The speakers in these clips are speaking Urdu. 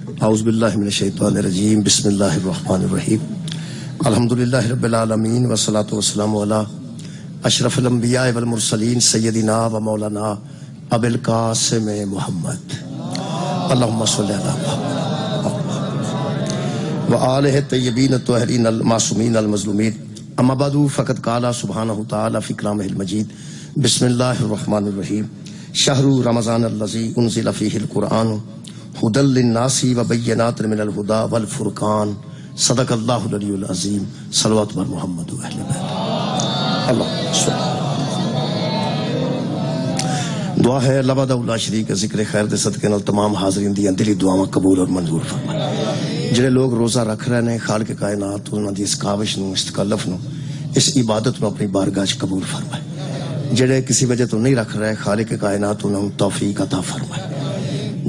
اعوذ باللہ من الشیطان الرجیم بسم اللہ الرحمن الرحیم الحمدللہ رب العالمین والصلاة والسلام علی اشرف الانبیاء والمرسلین سیدنا و مولانا ابی القاسم محمد اللہم صلی علی محمد وآلہ الطیبین الطاہرین المعصومین المظلومین اما بعد فقد قال سبحانہ تعالی فی کلامہ المجید بسم اللہ الرحمن الرحیم شہر رمضان الذی انزل فیہ القرآن ہدی للناس وبینات من الہدی والفرقان صدق اللہ العلی العظیم صلوات بر محمد و اہل بیت اللہ دعا ہے اللہ وحدہ لا شریک ذکر خیر دے صدقے نال تمام حاضرین دی دلی دعاواں قبول اور منظور فرمائے۔ جڑے لوگ روزہ رکھ رہے ہیں خالق کائنات انہاں دی اس کاوش نو اس تکلف نو اس عبادت نو اپنی بارگاہ وچ قبول فرمائے۔ جڑے کسی وجہ تو نہیں رکھ رہے خالق کائنات انہاں توفیق عطا فرمائے۔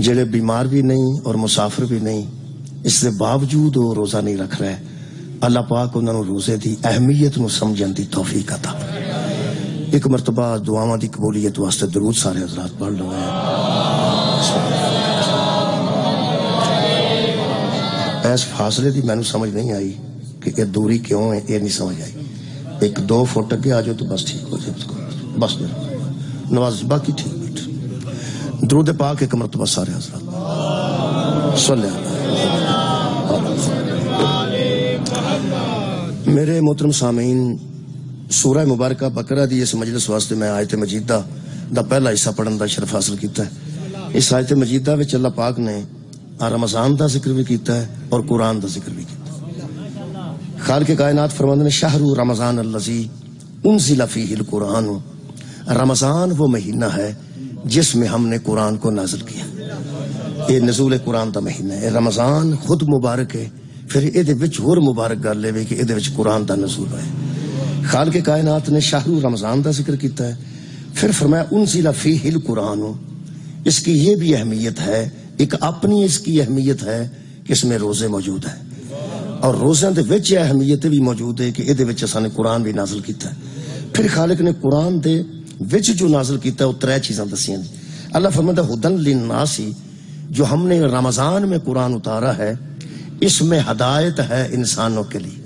جڑے بیمار بھی نہیں اور مسافر بھی نہیں اس کے باوجود وہ روزہ نہیں رکھ رہے اللہ پاک انہوں نے روزے دی اہمیت نو سمجھن دی توفیق عطا فرمائے۔ ایک مرتبہ دعاواں دی قبولیت واسطے درود سارے حضرات پڑھ لو۔ اس فاصلے دی میں سمجھ نہیں آئی کہ یہ دوری کیوں ہے، یہ نہیں سمجھ آئی۔ ایک دو فٹ اگے آ جاؤ تو بس ٹھیک ہو جائے، بس نواز باقی ٹھیک بیٹھ۔ درود پاک ایک مرتبہ سارے حضرات صلی اللہ میرے محترم سامعین، سورہ مبارکہ بقرہ دی اس مجلس واسطے میں آیت مجیدہ دا پہلا حصہ پڑھن دا شرف حاصل کیتا ہے۔ اس آیت مجیدہ وچ اللہ پاک نے رمضان دا ذکر بھی کیتا ہے اور قرآن دا ذکر بھی کیتا ہے۔ خالق کائنات فرماندے نے شہر رمضان الذی انزل فیہ القرآن، رمضان وہ مہینہ ہے جس میں ہم نے قرآن کو نازل کیا۔ یہ نزول قرآن دا مہینہ ہے، رمضان خود مبارک ہے، پھر یہ وچ اور مبارک گل لے کہ یہ وچ قرآن دا نزول ہے۔ خالق کائنات نے شہر رمضان دا ذکر کیتا ہے، پھر فرمایا انزل فیہ القرآن۔ اس کی یہ بھی اہمیت ہے، ایک اپنی اس کی اہمیت ہے کہ اس میں روزے موجود ہیں، اور روزے دے وچ اہمیت بھی موجود ہے کہ یہ وچ اساں نے قرآن بھی نازل کیتا ہے۔ پھر خالق نے قرآن دے وچ جو نازل کیتا ہے وہ ترے چیزاں دسیاں۔ اللہ فرماتا ہے ہدی للناس، جو ہم نے رمضان میں قرآن اتارا ہے اس میں ہدایت ہے انسانوں کے لیے،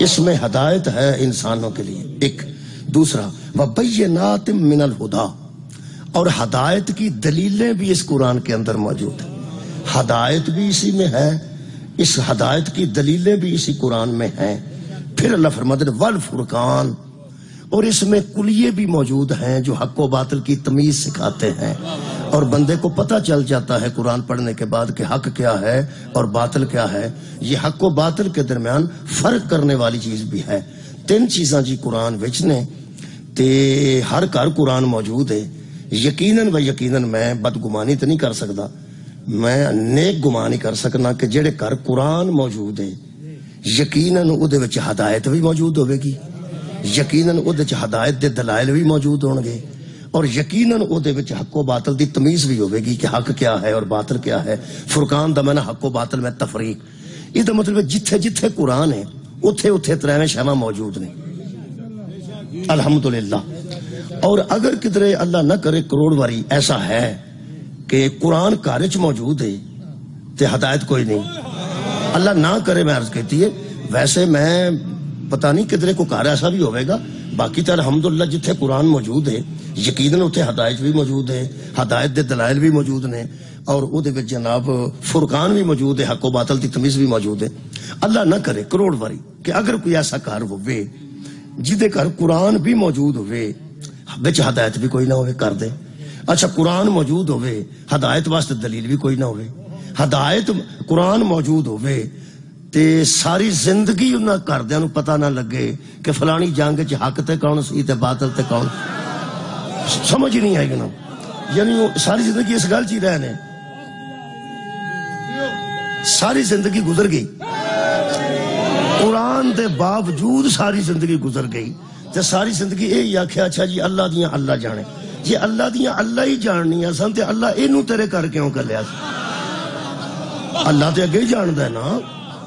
اس میں ہدایت ہے انسانوں کے لیے۔ ایک دوسرا وبینات من الہدی، اور ہدایت کی دلیلیں بھی اس قرآن کے اندر موجود ہیں۔ ہدایت بھی اسی میں ہے، اس ہدایت کی دلیلیں بھی اسی قرآن میں ہیں۔ پھر اللہ فرماتے ہیں والفرقان، اور اس میں کلیے بھی موجود ہیں جو حق و باطل کی تمیز سکھاتے ہیں، اور بندے کو پتہ چل جاتا ہے قرآن پڑھنے کے بعد کہ حق کیا ہے اور باطل کیا ہے۔ یہ حق و باطل کے درمیان فرق کرنے والی چیز بھی ہے۔ تین چیزاں جی قرآن وچ نے تے ہر گھر قرآن موجود ہے۔ یقیناً و یقیناً میں بدگمانی تو نہیں کر سکتا، میں نیک گمان ہی کر سکنا کہ جڑے گھر قرآن موجود ہے یقیناً او دے وچ ہدایت بھی موجود ہوے گی، یقیناً او دے وچ ہدایت دے دلائل بھی موجود ہون گے، اور یقیناً او دے وچ حق و باطل دی تمیز بھی ہوے گی کہ حق کیا ہے اور باطل کیا ہے۔ فرقان دا معنی حق و باطل میں تفریق، یہ دا مطلب جتھے جتھے قرآن ہے اتھے اتھے ترےویں شیواں موجود نے، الحمدللہ۔ اور اگر کدھرے اللہ نہ کرے کروڑ واری ایسا ہے کہ قرآن گھر وچ موجود ہے تے ہدایت کوئی نہیں، اللہ نہ کرے میں عرض کہتی ہے، ویسے میں پتہ نہیں کدھرے کو گھر ایسا بھی ہوئے گا، باقی تو الحمدللہ جتھے قرآن موجود ہے یقیناً اتھے ہدایت بھی موجود ہے، ہدایت دے دلائل بھی موجود نے، اور او دے وچ جناب فرقان بھی موجود ہے، حق و باطل دی تمیز بھی موجود ہے۔ اللہ نہ کرے کروڑ واری کہ اگر کوئی ایسا گھر ہوئے جدے گھر قرآن بھی موجود ہوئے وچ ہدایت بھی کوئی نہ ہوئے کر دے۔ اچھا قرآن موجود ہوئے ہدایت واسطے دلیل بھی کوئی نہ ہوئے، ہدایت قرآن موجود ہوئے تے ساری زندگی انہاں کردیاں نو پتہ نہ لگے کہ فلانی جنگ وچ حق تے کون سی تے باطل تے کون، سمجھ نہیں آئی نا، یعنی ساری زندگی اس گل چ رہے نے، ساری زندگی گزر گئی قرآن دے باوجود ساری زندگی گزر گئی تے ساری زندگی یہ آکھیا اچھا جی اللہ دیاں اللہ جانے، جی اللہ دیاں اللہ ہی جاننیاں سن تے اللہ اینو تیرے کر کیوں کر لیا؟ اللہ تے اگے ہی جاندا ہے نا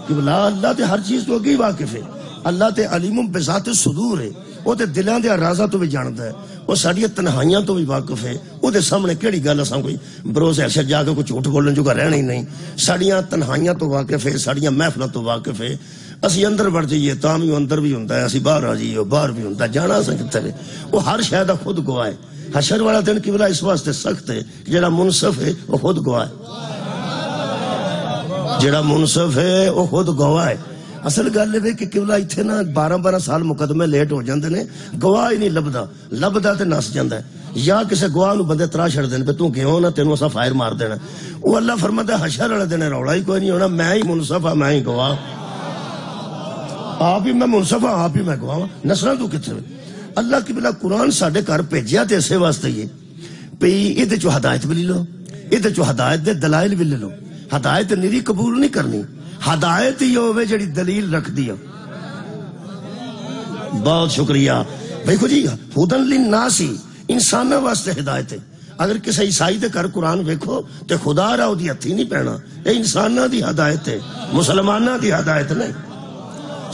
کہ بلا اللہ تے ہر چیز تو اگے ہی واقف ہے، اللہ تے علیم بذات الصدور ہے، وہ تے دلاں دے رازاں تو بھی جاندا ہے، وہ ساڈیاں تنہائیاں تو بھی واقف ہے، وہ دے سامنے کیڑی گل اساں کوئی بروز ایسے جا کے کوئی جھوٹ بولن جو کا رہنا ہی نہیں، ساڈیاں تنہائیاں تو واقف ہے، ساڈیاں محفلاں تو واقف ہے، اسی اندر بڑھ جائیے تاں بھی اندر بھی ہوندا ہے، اسی باہر آ جائیے باہر بھی ہوندا ہے، جانا اساں کتے نے، وہ ہر شے دا خود گواہ ہے۔ حشر والا دن قبلہ اس واسطے سخت ہے کہ جڑا منصف ہے وہ خود گواہ ہے، جڑا منصف ہے وہ خود گواہ ہے۔ اصل گل ہے کہ قبلہ ایتھے نا 12 سال مقدمے لیٹ ہو جاندے نے، گواہ ہی نہیں لبدا تے نس جاندا ہے، یا کسے گواہ نو بندے ترا چھڑ دین پہ تو کیوں نہ تینوں اسا فائر مار دینا، وہ اللہ فرماتا ہے حشر والے دن رولا ہی کوئی نہیں ہونا، میں ہی منصف ہاں، میں ہی گواہ، آپ ہی میں منصف ہاں، آپ ہی میں گواہ، نسنا تو کتنے۔ اللہ قبلہ قرآن ساڈے گھر بھیجیا تے اسے واسطے ہی پئی ادھے چو ہدایت بھی لے لو، ادھے چو ہدایت دے دلائل بھی لے لو، ہدایت نری قبول نہیں کرنی، ہدایت ہی ہوئے جڑی دلیل رکھ دیا۔ بہت شکریہ بھائی جی، ہدن للناس انسانہ واسطے ہدایت ہے۔ اگر کسی عیسائی دے گھر قرآن ویکھو تے خدا را دی ہتھی نہیں پینا، یہ انسانہ دی ہدایت ہے، مسلمانہ دی ہدایت نہیں،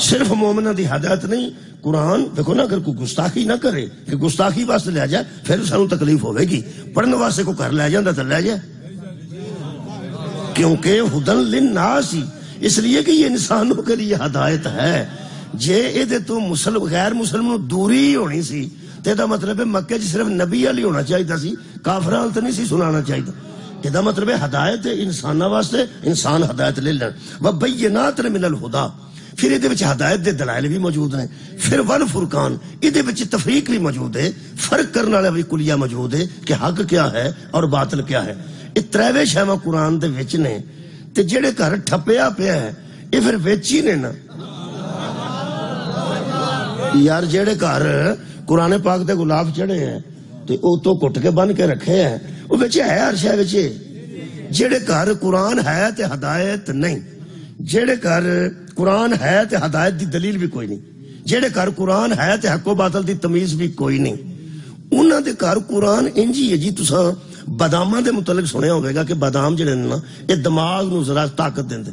صرف مومنہ دی ہدایت نہیں۔ قرآن دیکھو نا، اگر کوئی گستاخی نہ کرے کہ گستاخی واسطے لے جائے پھر سانو تکلیف ہوئے گی، پڑھنے واسطے کو گھر لے جاندہ تو لے جائے، کیونکہ ہدن للناس، اس لیے کہ یہ انسانوں کے لیے ہدایت ہے۔ جے ادھے تو غیر مسلم دوری ہونی سی تے دا مطلب ہے مکے جی صرف نبی علی ہونا چاہیے سی، کافران تو نہیں سی سنانا چاہیے، کہ دا مطلب ہے ہدایت انسانہ واسطے، انسان ہدایت لے لین۔ وَبَيِّنَاتٍ مِنَ الْهُدَىٰ، پھر ادھے وچ ہدایت دے دلائل بھی موجود ہیں، پھر والفرقان، ادھے وچ تفریق بھی موجود ہے، فرق کرنے والا بھی کلیہ موجود ہے کہ حق کیا ہے اور باطل کیا ہے۔ یہ تریوے شیواں قرآن دے وچ نے، تے جڑے گھر ٹھپیا پیا ہے یہ پھر وچ ہی نے نا یار، جڑے گھر قرآن پاک دے گلاب چڑھے ہیں تے او تو کٹ کے بن کے رکھے ہیں، وہ وچ ہے ہر شے وچ۔ جڑے گھر قرآن ہے تے ہدایت نہیں، جڑے گھر قرآن ہے تے ہدایت دی دلیل بھی کوئی نہیں، جڑے گھر قرآن ہے تے حق و باطل دی تمیز بھی کوئی نہیں، انہاں دے گھر قرآن انجی ہے جی۔ تساں باداماں دے متعلق سنیا ہوئے گا کہ بادام جڑے نا یہ دماغ نو ذرا طاقت دیندے،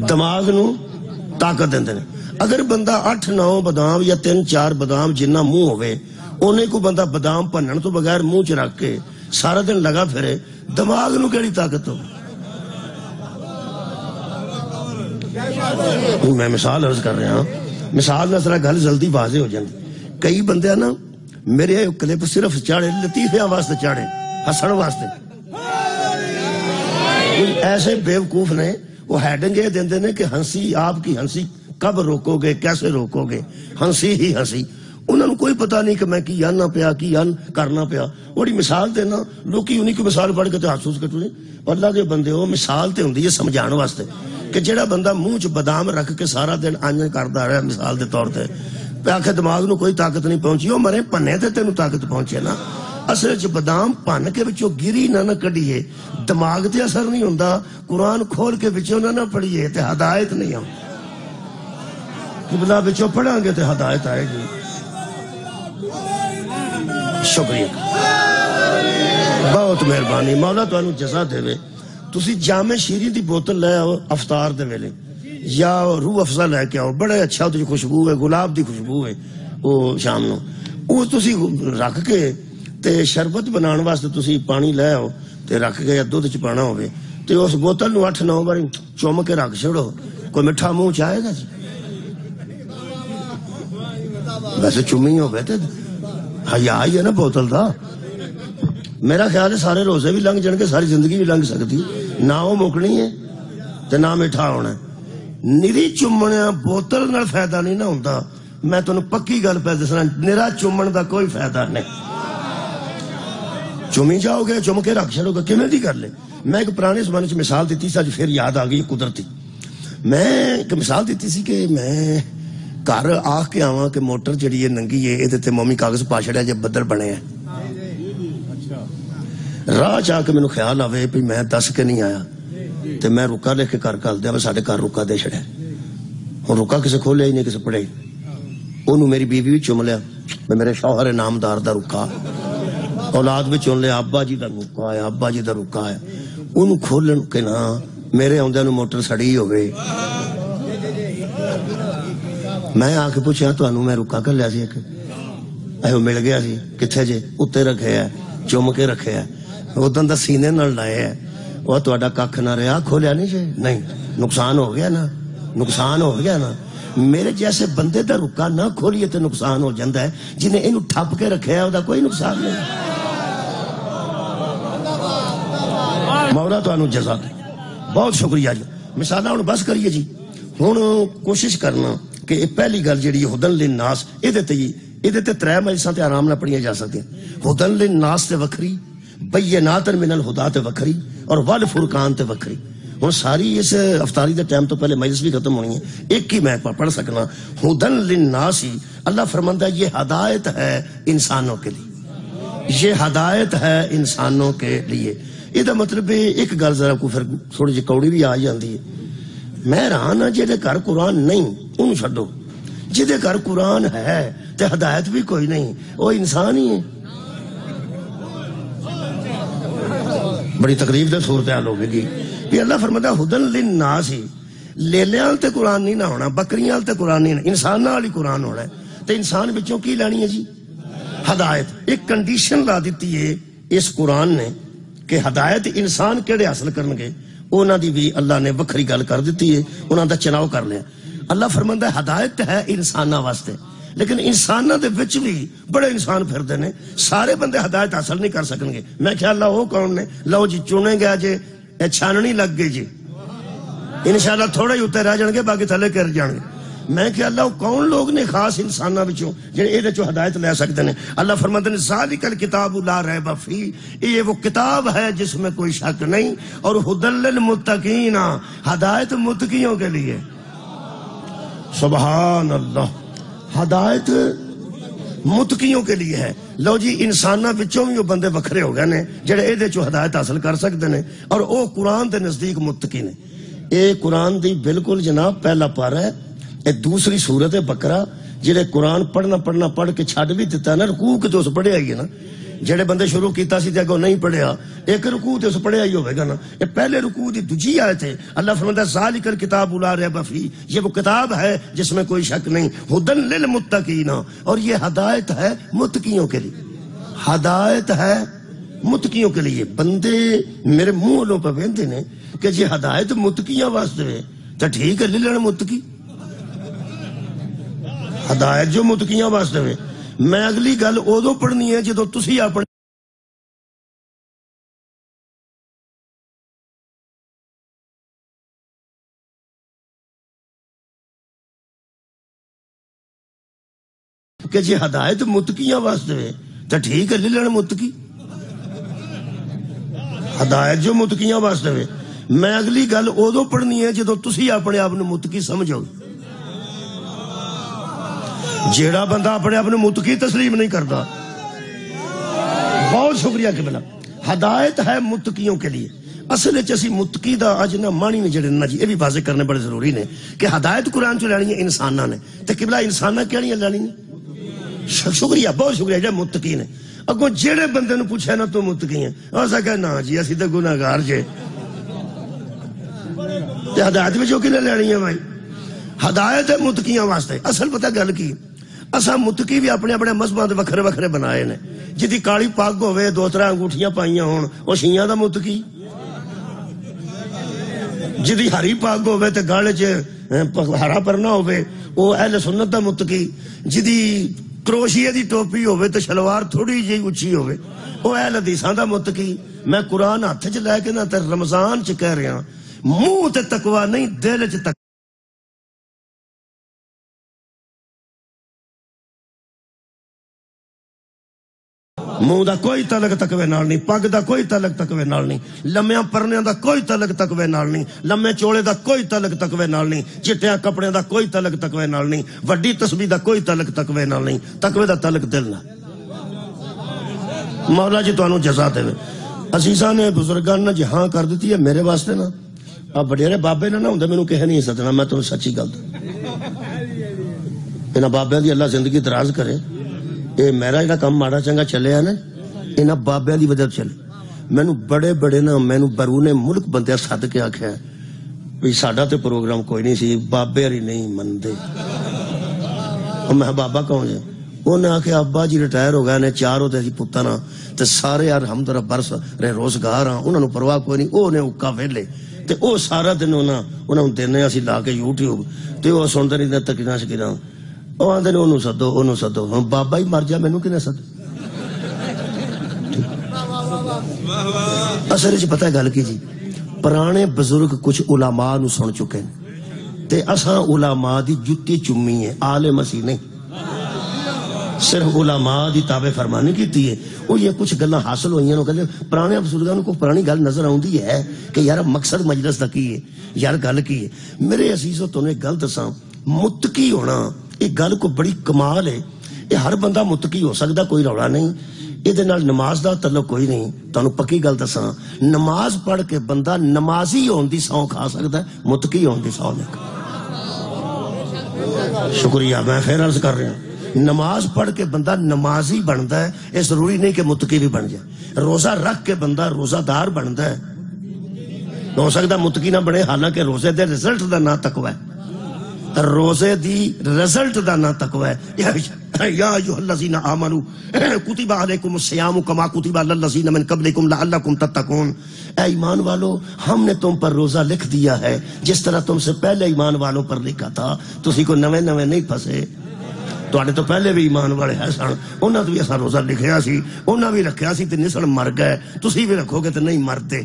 دماغ نو طاقت دیندے نے۔ اگر بندہ 8-9 بادام یا 3-4 بادام جنہ منہ ہوئے، انہیں کو بندہ بادام پنن تو بغیر منہ چ رکھ کے سارا دن لگا پھرے، دماغ نو کیڑی طاقت ہو؟ میں مثال عرض کر رہا ہوں، مثال نہ ذرا گل جلدی واضح ہو جاندی۔ کئی بندے نا میرے کلپ صرف چاڑے لطیفیاں واسطے چاڑے، ہسن واسطے، ایسے بیوقوف نے، وہ ہیڈنگ یہ دیندے نے کہ ہنسی، آپ کی ہنسی کب روکو گے، کیسے روکو گے، ہنسی ہی ہنسی۔ انہوں نے کوئی پتہ نہیں کہ میں کی آنا پیا، کی آن کرنا پیا، وہی مثال دینا لوکی انہی کو مثال پڑھ کے تو ہاتھ سوز کٹو نہیں۔ اللہ دے بندے ہو، مثال تے ہوندی ہے سمجھان واسطے، کہ جڑا بندہ منہ چ بادام رکھ کے سارا دن آنج کردا رہا مثال دے طور تے، پہ آخر دماغ نو کوئی طاقت نہیں پہنچی، وہ مرے پنے تے تینوں طاقت پہنچے نا۔ اصل چ بادام پن کے وچوں گری نہ کڈیے، دماغ تے اثر نہیں ہوندا، قرآن کھول کے وچوں نہ پڑھیے تے ہدایت نہیں آؤں، قبلہ وچوں پڑھاں گے تے ہدایت آئے گی۔ شکریہ، بہت مہربانی، مولا تانوں جزا دے۔ تسی جامع شیری دی بوتل لے آؤ افطار دے ویلے، یا روح افزا لے کے آؤ، بڑے اچھا دی خوشبو ہے، گلاب دی خوشبو ہے، وہ شام نو وہ تسی رکھ کے تے شربت بنان واسطے تسی پانی لے آؤ تے رکھ کے یا دودھ چ پانا ہوئے تے اس بوتل نو 8-9 بار چوم کے رکھ چھوڑو، کوئی مٹھا منہ چاہے گا جی؟ ویسے چومی ہو گئے تے حیا ہی ہے نا بوتل دا۔ میرا خیال ہے سارے روزے بھی لنگ جان کے، ساری زندگی بھی لنگ سکتی، نہ وہ مکنی ہے تے نہ میٹھا ہونا ہے۔ نری چومنیا بوتل نال فائدہ نہیں نہ ہوندا، میں تانوں پکی گل پہ دسنا، نرا چومن دا کوئی فائدہ نہیں۔ چومی جاؤ گے، چوم کے رکھ چھڑو گے، کیویں دی کر لے۔ میں ایک پرانے زمانے چ مثال دیتی سی، اج پھر یاد آ گئی قدرتی۔ میں ایک مثال دیتی سی کہ میں گھر آ کے آواں کہ موٹر جڑی ہے ننگی ہے، یہ مومی کاغذ پا چھڑیا جے بدل بنے ہیں، راہ چاہ کے مینوں خیال آوے بھی میں دس کے نہیں آیا تے میں رکا لے کے گھر کل دیا، ساڈے گھر رکا دے چھڑیا، ہوں رکا کسے کھولیا ہی نہیں، کسے پڑھیا، انہوں میری بیوی بھی چوم لیا، میں میرے شوہر نامدار دا رکا، اولاد بھی چون لیا، ابا جی دا رکا ہے، ابا جی دا رکا ہے، انہوں کھولن کے نا میرے آدھے موٹر سڑی ہو گئی۔ میں آ کے پوچھا تمہیں میں رکا کر لیا سی، اے مل گیا سی کتنے جے اتنے رکھے ہے چوم کے رکھے ہے ادن دا سینے نال لائے ہے وہ تہاڈا کھ نہ رہا کھولیا نہیں جی نہیں نقصان ہو گیا نا نقصان ہو گیا نا میرے جیسے بندے دا رکا نہ کھولیے تو نقصان ہو جاتا ہے جنہیں اینو ٹھپ کے رکھے ہے وہ کوئی نقصان نہیں مولا تانوں جزا دے بہت شکریہ جی مثال ہوں بس کریے جی ہوں کوشش کرنا کہ پہلی گل جیڑی ہدن للناس یہ ترے مجلساں تے آرام نہ پڑھیاں جا سکتی ہدن للناس تے وکھری بینات من الہدا تے وکھری اور والفرقان تے وکھری ہوں ساری اس افطاری دے ٹائم تو پہلے مجلس بھی ختم ہونی ہے ایک ہی میں پڑھ سکنا ہدن للناس ہی اللہ فرماتا ہے یہ ہدایت ہے انسانوں کے لیے یہ ہدایت ہے انسانوں کے لیے یہ مطلب ایک گل ذرا کو پھر تھوڑی جی کوڑی بھی آ جاتی ہے میں رہا نا جہے گھر قرآن نہیں انہوں چھڈو جہے گھر قرآن ہے تے ہدایت بھی کوئی نہیں وہ انسان ہی ہے بڑی تقریب دے صورتحال ہو گئی کہ اللہ فرماتا ہے ہدن للناس ہی لیلیاں تے قرآن نہیں نہ ہونا بکریاں تے قرآن نہیں انسان والی قرآن ہونا ہے تے انسان بچوں کی لانی ہے جی ہدایت ایک کنڈیشن لا دیتی ہے اس قرآن نے کہ ہدایت انسان کیڑے حاصل کرن گے انہاں دی بھی اللہ نے وکھری گل کر دیتی ہے انہاں دا چناؤ کر لیا اللہ فرماندا ہے ہدایت ہے انساناں واسطے لیکن انساناں دے وچ بھی بڑے انسان پھردے نے سارے بندے ہدایت حاصل نہیں کر سکن گے میں خیال اللہ وہ کون نے لو جی چنے گیا جے اے چھاننی لگ گئی جی انشاءاللہ تھوڑے ہی اتنے رہ جان گے باقی تھلے کر جان گے میں کہ اللہ کون لوگ نے خاص انساناں وچوں جڑے اے دے چوں ہدایت لے سکتے ہیں اللہ فرماتے ہیں ذالک الکتاب لا ریب فی یہ وہ کتاب ہے جس میں کوئی شک نہیں اور ھدی للمتقین ہدایت متقیوں کے لیے سبحان اللہ ہدایت متقیوں کے لیے ہے لو جی انساناں وچوں بھی وہ بندے وکھرے ہو گئے نے جڑے اے دے چوں ہدایت حاصل کر سکتے ہیں اور او قرآن دے نزدیک متقی نے اے قرآن دی بالکل جناب پہلا پارہ ہے اے دوسری سورت بقرہ جڑے قرآن پڑھنا پڑھ کے چھڈ بھی دیتا ہے نا رکوع کے تو اس پڑھیا ہی ہے نا جڑے بندے شروع کیتا سی تے اگوں نہیں پڑھیا ایک رکوع تے اس پڑھیا ہی ہوے گا نا یہ پہلے رکوع دی دوجی آیت ہے اللہ فرماتا ہے ذالک الکتاب لا ریب فی یہ وہ کتاب ہے جس میں کوئی شک نہیں ھدی للمتقین اور یہ ہدایت ہے متقیوں کے لیے ہدایت ہے متقیوں کے لیے بندے میرے منہ پہ ویندے نے کہ جی ہدایت متقیاں واسطے ہے تے ٹھیک ہے لے لین متقی ہدایت جو متقیاں واسطے ہوئے میں اگلی گل ادو پڑھنی ہے جدو تسی اپنے کہ جی ہدایت متقیاں واسطے ہوئے تو ٹھیک ہے لے لین متقی ہدایت جو متقیاں واسطے ہوئے میں اگلی گل ادو پڑھنی ہے جدو تسی اپنے آپ نے متقی سمجھو جیڑا بندہ اپنے اپنے متقی تسلیم نہیں کرتا بہت شکریہ قبلہ ہدایت ہے متقیوں کے لیے اصل اسی متقی دا اج نہ مانی نے جڑے نا جی یہ بھی واضح کرنے بڑے ضروری نے کہ ہدایت قرآن چ لینی ہے انساناں نے تے قبلہ انساناں کیڑیاں لینی نے شکریہ بہت شکریہ جڑے متقی نے اگوں جیڑے بندے نو پوچھے نا تو متقی ہیں اسا کہ نا جی اسی تے گناہگار جے تے ہدایت وچ کینے لینی ہے بھائی ہدایت ہے متقیاں واسطے اصل پتہ گل کی اسا متقی بھی اپنے اپنے مذہباں دے وکھرے وکھرے بنائے نے جدی کالی پگ ہوے دو ترے انگوٹھیاں پائیاں ہون او شیعہ دا متقی جدی ہری پگ ہوے تے گل وچ ہرا پرنا ہوے او اہل سنت دا متقی جدی کروشیے دی ٹوپی ہوے تے شلوار تھوڑی جی اونچی ہوے او اہل حدیثاں دا متقی میں قرآن ہاتھ چ لے کے نا تے رمضان چ کہہ رہا منہ تے تقوی نہیں دل چ منہ دا کوئی تعلق تقوی نال نہیں پگ دا کوئی تعلق تقوی نال نہیں لمیاں پرنیاں دا کوئی تعلق تقوی نال نہیں لمے چوڑے دا کوئی تعلق تقوی نال نہیں چٹیاں کپڑے دا کوئی تعلق تقوی نال نہیں وڈی تسبیح دا کوئی تعلق تقوی نال نہیں تقوی دا تعلق دل نال مولا جی تانوں جزا دے عزیزاں نے بزرگاں نے جی ہاں کر دیتی ہے میرے واسطے نا اب وڈیرے بابے نہ ہوندے مینوں کہے نہیں سدنا میں تانوں سچی گل انہاں بابیاں دی اللہ زندگی دراز کرے اے میرا جڑا کام ماڑا چنگا چلے ہے نا انہاں بابیاں دی وجہ چلے مینوں بڑے بڑے نا مینوں بیرون ملک بندے سد کے آکھیا بھئی ساڈا تے پروگرام کوئی نہیں سی بابے ہری نہیں مندے میں بابا کہوں جے انہیں آخیا ابا جی ریٹائر ہو گئے نے، 4 ہوتے سی پتر ہاں تے سارے یار ہم طرف برس رہے روزگار ہاں، انہوں نے پرواہ کوئی نہیں، وہ اکا ویلے تے او سارا دن انہوں دینے اسی لا کے یوٹیوب تے وہ سنتے نہیں تکنا شکنا، وہ آدھے نے انہوں سدو ہوں بابا ہی مر جا مینوں کنے سد۔ اصل چ پتہ گل کی جی، پرانے بزرگ کچھ علماء نو سن چکے ہیں تے اساں علماء دی جتی چمی ہے، آل مسیح نہیں، صرف علماء دی تابع فرمانی کیتی ہے۔ وہ یہ کچھ گلاں حاصل ہوئی ہیں، کہتے پرانے بزرگاں کو پرانی گل نظر آؤندی ہے کہ یار مقصد مجلس دا کی ہے، یار گل کی ہے۔ میرے عزیزو تمہیں ایک گل دساں، متقی ہونا ایک گل کو بڑی کمال ہے، یہ ہر بندہ متقی ہو سکتا، کوئی روڑا نہیں، یہ نماز دا تعلق کوئی نہیں۔ تمہیں پکی گل دساں، نماز پڑھ کے بندہ نمازی ہون دی سو کھا سکتا ہے، متقی ہون دی سو نہیں کھا۔ شکریہ، میں پھر عرض کر رہا ہوں، نماز پڑھ کے بندہ نمازی بنتا ہے، یہ ضروری نہیں کہ متقی بھی بن جائے۔ روزہ رکھ کے بندہ روزہ دار بنتا ہے، ہو سکتا متقی نہ بنے، حالانکہ روزے دے رزلٹ دا نہ تقوی ہے، روزے دی رزلٹ دا نہ تقوی ہے۔ یا ایھا الذین آمنوا کتب علیکم الصیام کما کتب علی الذین من قبلکم لعلکم تتقون، اے ایمان والو ہم نے تم پر روزہ لکھ دیا ہے جس طرح تم سے پہلے ایمان والوں پر لکھا تھا، تسی کو نویں نہیں پھسے، تواڈے تو پہلے بھی ایمان والے ہے سن، انہاں تو بھی اساں روزہ لکھیا سی، انہاں بھی رکھیا سی تے نسل مر گئے، تسی بھی رکھو گے تے نہیں مرتے۔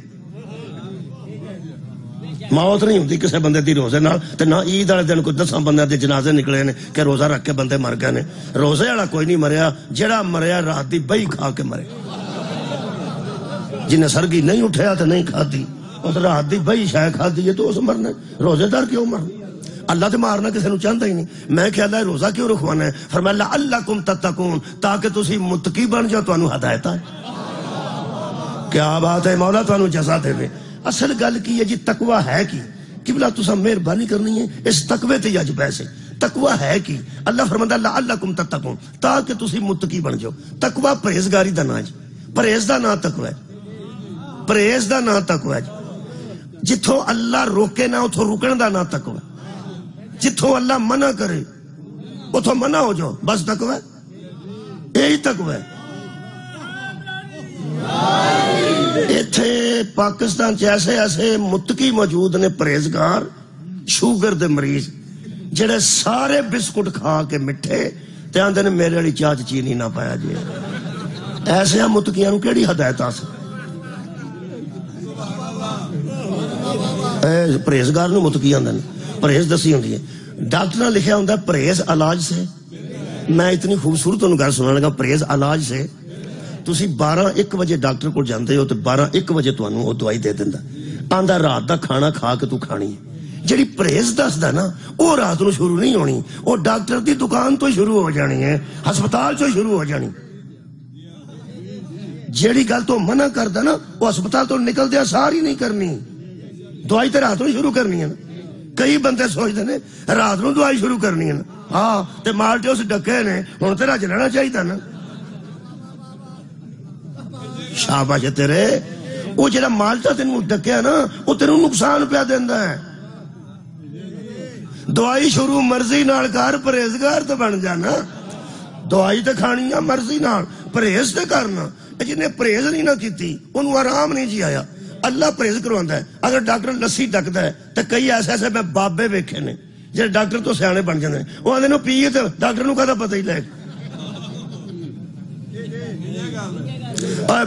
موت نہیں ہوتی کسی بندے دی روزے نال، تے نہ عید والے دن کوئی 10 بندے دے جنازے نکلے نے کہ روزہ رکھ کے بندے مر گئے نے۔ روزے والا کوئی نہیں مریا، جڑا مریا رات دی بئی کھا کے مرے، جنہیں سرگی نہیں اٹھیا تے نہیں کھادی، اس رات دی بئی شے کھادی ہے تو اس مرنا، روزے دار کیوں مرنا؟ اللہ تے مارنا کسی نو چاہتا ہی نہیں۔ میں کہ اللہ روزہ کیوں رکھوانا ہے؟ فرمایا لعلکم تتقون، تاکہ تسی متقی بن جاؤ، تانوں ہدایت ہے۔ کیا بات ہے، مولا تانوں جزا دے۔ اصل گل کی ہے جی، تقوی ہے کی؟ قبلہ تساں مہربانی کرنی ہے اس تقوی تے اج بحث ہے۔ تقوی ہے کی؟ اللہ فرماتا لعلکم تتقون، تاکہ تسی متقی بن جاؤ۔ تقوی پرہیزگاری دا نام ہے، پرہیز دا نام تقوی ہے، پرہیز دا نام تقوی ہے۔ جتھوں اللہ روکے نہ اتھوں رکن دا نام تقوی ہے، جتھوں اللہ منع کرے اتھوں منع ہو جاؤ، بس تقوی ہے، یہی تقوی ہے۔ ایتھے پاکستان چ ایسے متقی موجود نے، پرہیزگار، شوگر دے مریض، جڑے سارے بسکٹ کھا کے مٹھے تے آندے نے میرے والی چاہ چ چینی نہ پایا جی۔ ایسے متقیاں نوں کیڑی ہدایت آ سکتی؟ پرہیزگار نوں متقی آندے نے، پرہیز دسی ہوندی ہے۔ ڈاکٹر نے لکھیا ہوندا ہے پرہیز علاج سے۔ میں اتنی خوبصورت انہوں گل سننے لگا، پرہیز علاج سے۔ تسی 12-1 بجے ڈاکٹر کو جاندے ہو تو 12-1 بجے تانوں وہ دوائی دے دیندا، آندا رات دا کھانا کھا کے تو کھانی ہے۔ جڑی پرہیز دسدا نا وہ رات نو شروع نہیں ہونی، وہ ڈاکٹر دی دکان تو شروع ہو جانی ہے، ہسپتال چوں شروع ہو جانی۔ جیڑی گل تو منع کردا نا وہ ہسپتال تو نکلدیا ساری نہیں کرنی، دوائی تے رات نو شروع کرنی ہے نا۔ کئی بندے سوچتے ہیں رات نو دوائی شروع کرنی ہے نا، ہاں تے مالٹے اس ڈکے نے، ہن تے رج لینا چاہیے نا۔ شاباش تیرے، وہ جڑا مالٹا تینوں ڈکیا نا وہ تینوں نقصان پیا دیندا ہے۔ دوائی شروع مرضی نال کر، پرہیزگار تے بن جانا۔ دوائی تے کھانی ہے مرضی نال، پرہیز تے کرنا۔ جنہیں پرہیز نہیں نہ کیتی انہوں آرام نہیں جی آیا۔ اللہ پرہیز کرواتا ہے۔ اگر ڈاکٹر لسی ڈکدا ہے تو کئی ایسے میں بابے ویکھے نے جڑے ڈاکٹر تو سیانے بن جاندے ہیں، وہ آندے نے پیے تے ڈاکٹر نوں کہدا پتہ ہی لے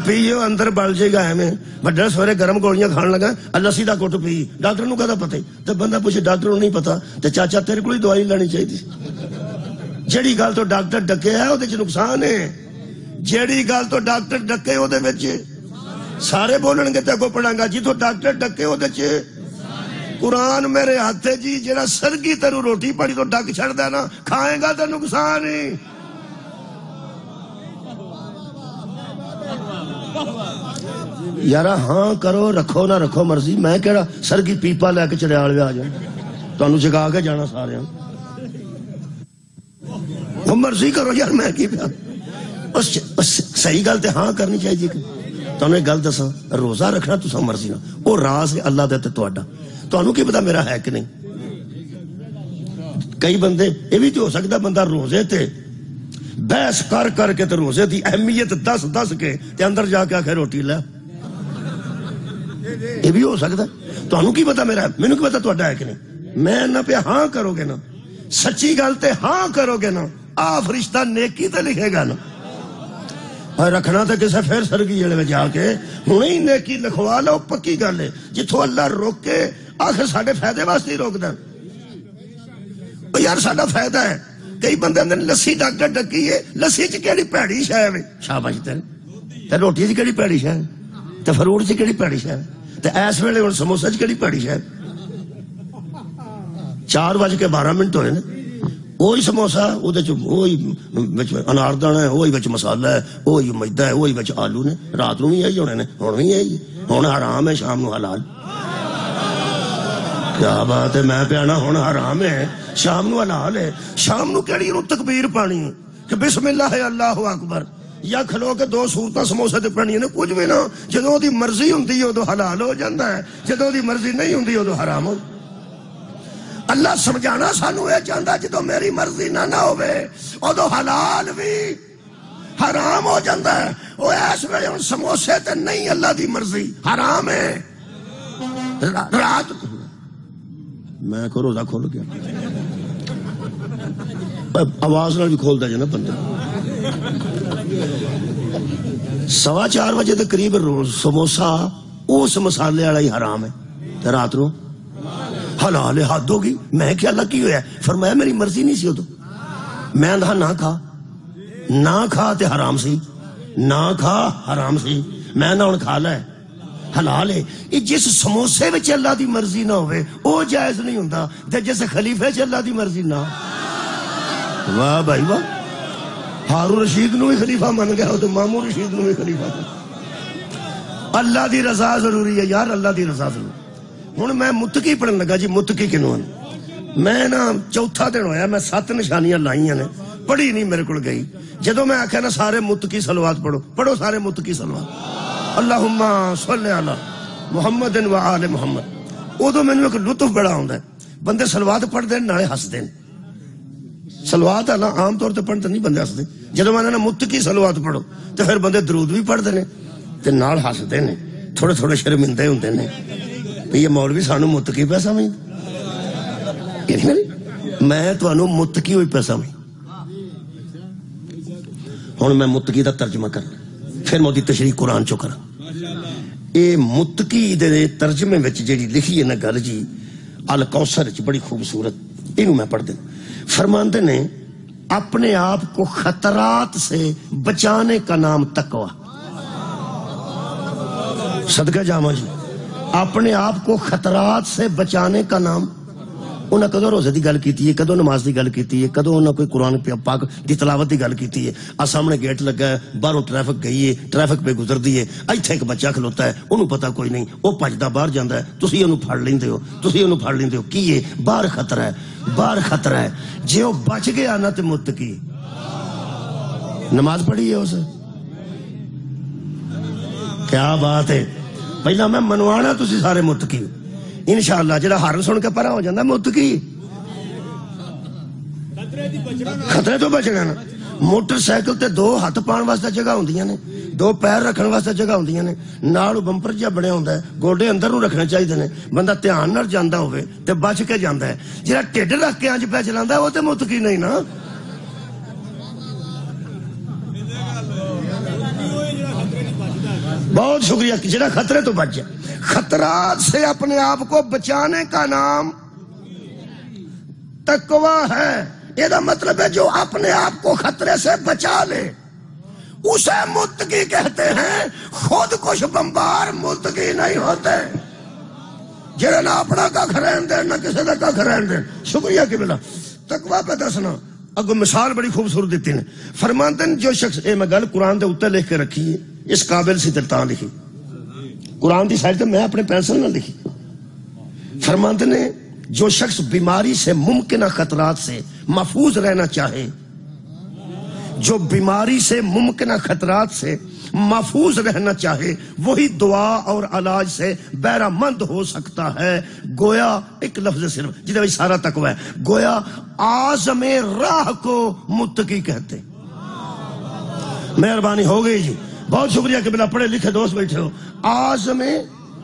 پیو اندر بل جائے گا، ایویں بڑا سویرے گرم گولیاں کھان لگا، لسی دا گھٹ پی، ڈاکٹر نوں کہدا پتہ ہی؟ تے بندہ پوچھے ڈاکٹر نوں نہیں پتا تے چاچا تیرے کول ہی دوائی لینی چاہیے۔ جیڑی گل تو ڈاکٹر ڈکے ہے اودے وچ نقصان ہے، جیڑی گل تو ڈاکٹر ڈکے اودے وچ سارے بولن گے تے اگوں پڑھاں گا جتوں ڈاکٹر ڈکے اودے وچ قرآن میرے ہاتھ جی، جیڑا سرگی تینوں روٹی پاڑی تو ڈک چھڑدا نا کھائے گا تے نقصان ہی۔ یارا ہاں کرو، رکھو نہ رکھو مرضی، میں کہڑا سرگی پیپا لے کے چڑیال آ جاؤں، تانوں جگا کے جانا سارے مرضی کرو یار، میں کی پیا۔ صحیح گل تے ہاں کرنی چاہیے۔ تانوں ایک گل دساں، روزہ رکھنا تساں مرضی نہ، وہ راز ہے اللہ دے تے تہاڈا، تانوں کی پتا میرا ہے کہ نہیں۔ کئی بندے یہ بھی تو ہو سکتا بندہ روزے تے بحث کر کر کے تے روزے دی اہمیت دس دس کے تے اندر جا کے آخر روٹی لے. یہ بھی ہو سکتا ہے. تمہیں کی پتا میرا ہے, مینوں کی پتا تہاڈا ہے کہ نہیں. میں نہ پہ ہاں کرو گے نا, سچی گل تے ہاں کرو گے نا, آ فرشتہ نیکی تے لکھے گا نا. اور رکھنا تو کسے پھر سرگی جڑے میں جا کے ہوں ہی نیکی لکھوا لو, پکی گل ہے. جتوں اللہ روک کے آخر ساڈے فائدے واسطے ہی روک دیں. یار ساڈا فائدہ ہے. کئی بندے نے لسی ڈاکٹر ڈکی ہے, لسی چ کیڑی پیڑی شے ہے, شاباش تے روٹی چ کیڑی پیڑی شے, تے فروٹ چ کیڑی پیڑی شے, تے اس ویلے ہن سموسے چ کیڑی پیڑی شے. 4:12 ہوئے نا, وہی سموسا وہی انار دانا ہے, وہی بچ مسالہ ہے, وہی میدا ہے, وہی بچ آلو نے. رات نو بھی یہی ہونے نے, ہن بھی یہی, ہن حرام ہے, شام نو حلال. کیا بات ہے, میں پیانا ہن حرام ہے, شام نو حلال ہے. شام نو کیڑی نو تکبیر پانی ہے کہ بسم اللہ ہے اللہ اکبر, یا کھلو کے 2 سورتاں سموسے تے پڑھنی نے, کچھ بھی نہ. جدوں دی مرضی ہوندی ہے ادو حلال ہو جاندا ہے, جدوں دی مرضی نہیں ہوندی ادو حرام ہو. اللہ سمجھانا سانو یہ چاہتا, جدو میری مرضی نہ ہوئے ادو حلال بھی حرام ہو جاتا ہے. وہ اس ویلے ہن سموسے تے نہیں اللہ دی مرضی, حرام ہے. رات میں کو روزہ کھول گیا, آواز نال بھی کھولتا جا نا بندہ. 4:15 بجے کے قریب سموسا اس مسالے والا ہی حرام ہے, رات نو حلال ہے. حد ہوگی. میں کیا اللہ کی ہوا, فرمایا میری مرضی نہیں سی ادو, میں کہا نہ کھا تے حرام سی, نہ کھا حرام سی, میں نہ ہن کھا لے حلال ہے. یہ جس سموسے وچ اللہ دی مرضی نہ ہوئے وہ جائز نہیں ہوندا, تے جس خلیفے چ اللہ دی مرضی نہ. واہ بھائی واہ, ہارون رشید نو بھی خلیفہ من گیا, تو مامون رشید نو بھی خلیفہ. اللہ دی رضا ضروری ہے یار, اللہ دی رضا ضروری. ہوں میں متقی پڑھن لگا جی. متقی کنوں میں نا 4تھا دن ہویا, میں 7 نشانیاں لائیاں نے, پڑھی نہیں میرے کو گئی. جدو میں آخیا نا سارے متقی صلوات پڑھو سارے متقی صلوات, اللہم صلی علی محمد و آل محمد. ادو مینوں ایک لطف بڑا آتا ہے, بندے صلوات پڑھتے ہیں نالے ہستے ہیں. صلوات عام طور تے پڑھتے نہیں بندے ہستے. جدو میں نے متقی صلوات پڑھو تو پھر بندے درود بھی پڑھتے ہیں تے نال ہستے ہیں, تھوڑے تھوڑے شرمندے ہوندے نے. یہ مولوی سانو متقی پہ سمجھ, میں تمہوں متقی ہوئی پہ سمجھ. ہوں میں متقی دا ترجمہ کرنا, پھر میں دی تشریح قرآن چو کرا. یہ متقی دے ترجمے وچ جیڑی لکھی ہے نا گل جی, الکوثر وچ بڑی خوبصورت, اینو میں پڑھ دینا. فرماندے نے اپنے آپ کو خطرات سے بچانے کا نام تقوی. صدقہ جاواں جی, اپنے آپ کو خطرات سے بچانے کا نام. انہیں کدو روزے دی گل کیتی ہے, کدو نماز دی گل کیتی ہے, کدو انہیں کوئی قرآن پاک دی تلاوت دی گل کیتی ہے. آ سامنے گیٹ لگا ہے, باہروں ٹریفک گئی ہے, ٹریفک پہ گزر دی ہے, ایتھے ایک بچہ کھلوتا ہے, انہوں پتہ کوئی نہیں, وہ بھجدا باہر جاندا ہے, تسی انہوں پھڑ لیندے ہو, تسی انہوں پھڑ لیندے ہو. کی ہے باہر خطرہ ہے, باہر خطرہ ہے. جے وہ بچ گیا نا تے متقی. نماز پڑھی ہے اسے, کیا بات ہے. پہلا میں منوانا تسی سارے متقی انشاءاللہ. جڑا ہارن سن کے پرا ہو جاندہ متقی, خطرے تو بچنا نا. موٹر سائیکل تے 2 ہاتھ پان واسطے جگہ ہوندیاں نے, 2 پیر رکھن واسطے جگہ ہوندیاں نے, نال بمپر جا بنیا ہوندا ہے, گوڈے اندر نو رکھنے چاہیے نے, بندہ دھیان نال جاندا ہوئے تے بچ کے جاندا ہے. جڑا ٹھڈ رکھ کے انج پہ چلاندا ہے وہ تے متقی نہیں نا. بہت شکریہ. جڑا خطرے تو بچ جائے. خطرات سے اپنے آپ کو بچانے کا نام تقوی ہے. یہ مطلب ہے جو اپنے آپ کو خطرے سے بچا لے اسے متقی کہتے ہیں. خود کچھ بمبار متقی نہیں ہوتے, جنہیں نہ اپنا کھ رہن دیں نہ کسی کا کھ رہن دیں. شکریہ کہ بلا تقوی پہ دسنا. اگو مثال بڑی خوبصورت دیتی نے. فرماتے ہیں جو شخص, اے میں گل قرآن دے اتنے لکھ کے رکھی ہے, اس قابل سی ترتاں لکھی, قرآن دی سائڈ تے میں اپنے پینسل نہ لکھی. فرماتے ہیں جو شخص بیماری سے ممکنہ خطرات سے محفوظ رہنا چاہے, جو بیماری سے ممکنہ خطرات سے محفوظ رہنا چاہے وہی دعا اور علاج سے بہرہ مند ہو سکتا ہے. گویا ایک لفظ صرف جدے سارا تقوی ہے, گویا اعظم راہ کو متقی کہتے. مہربانی ہو گئی جی، بہت شکریہ کہ بلا پڑھے لکھے دوست بیٹھے ہو. عازم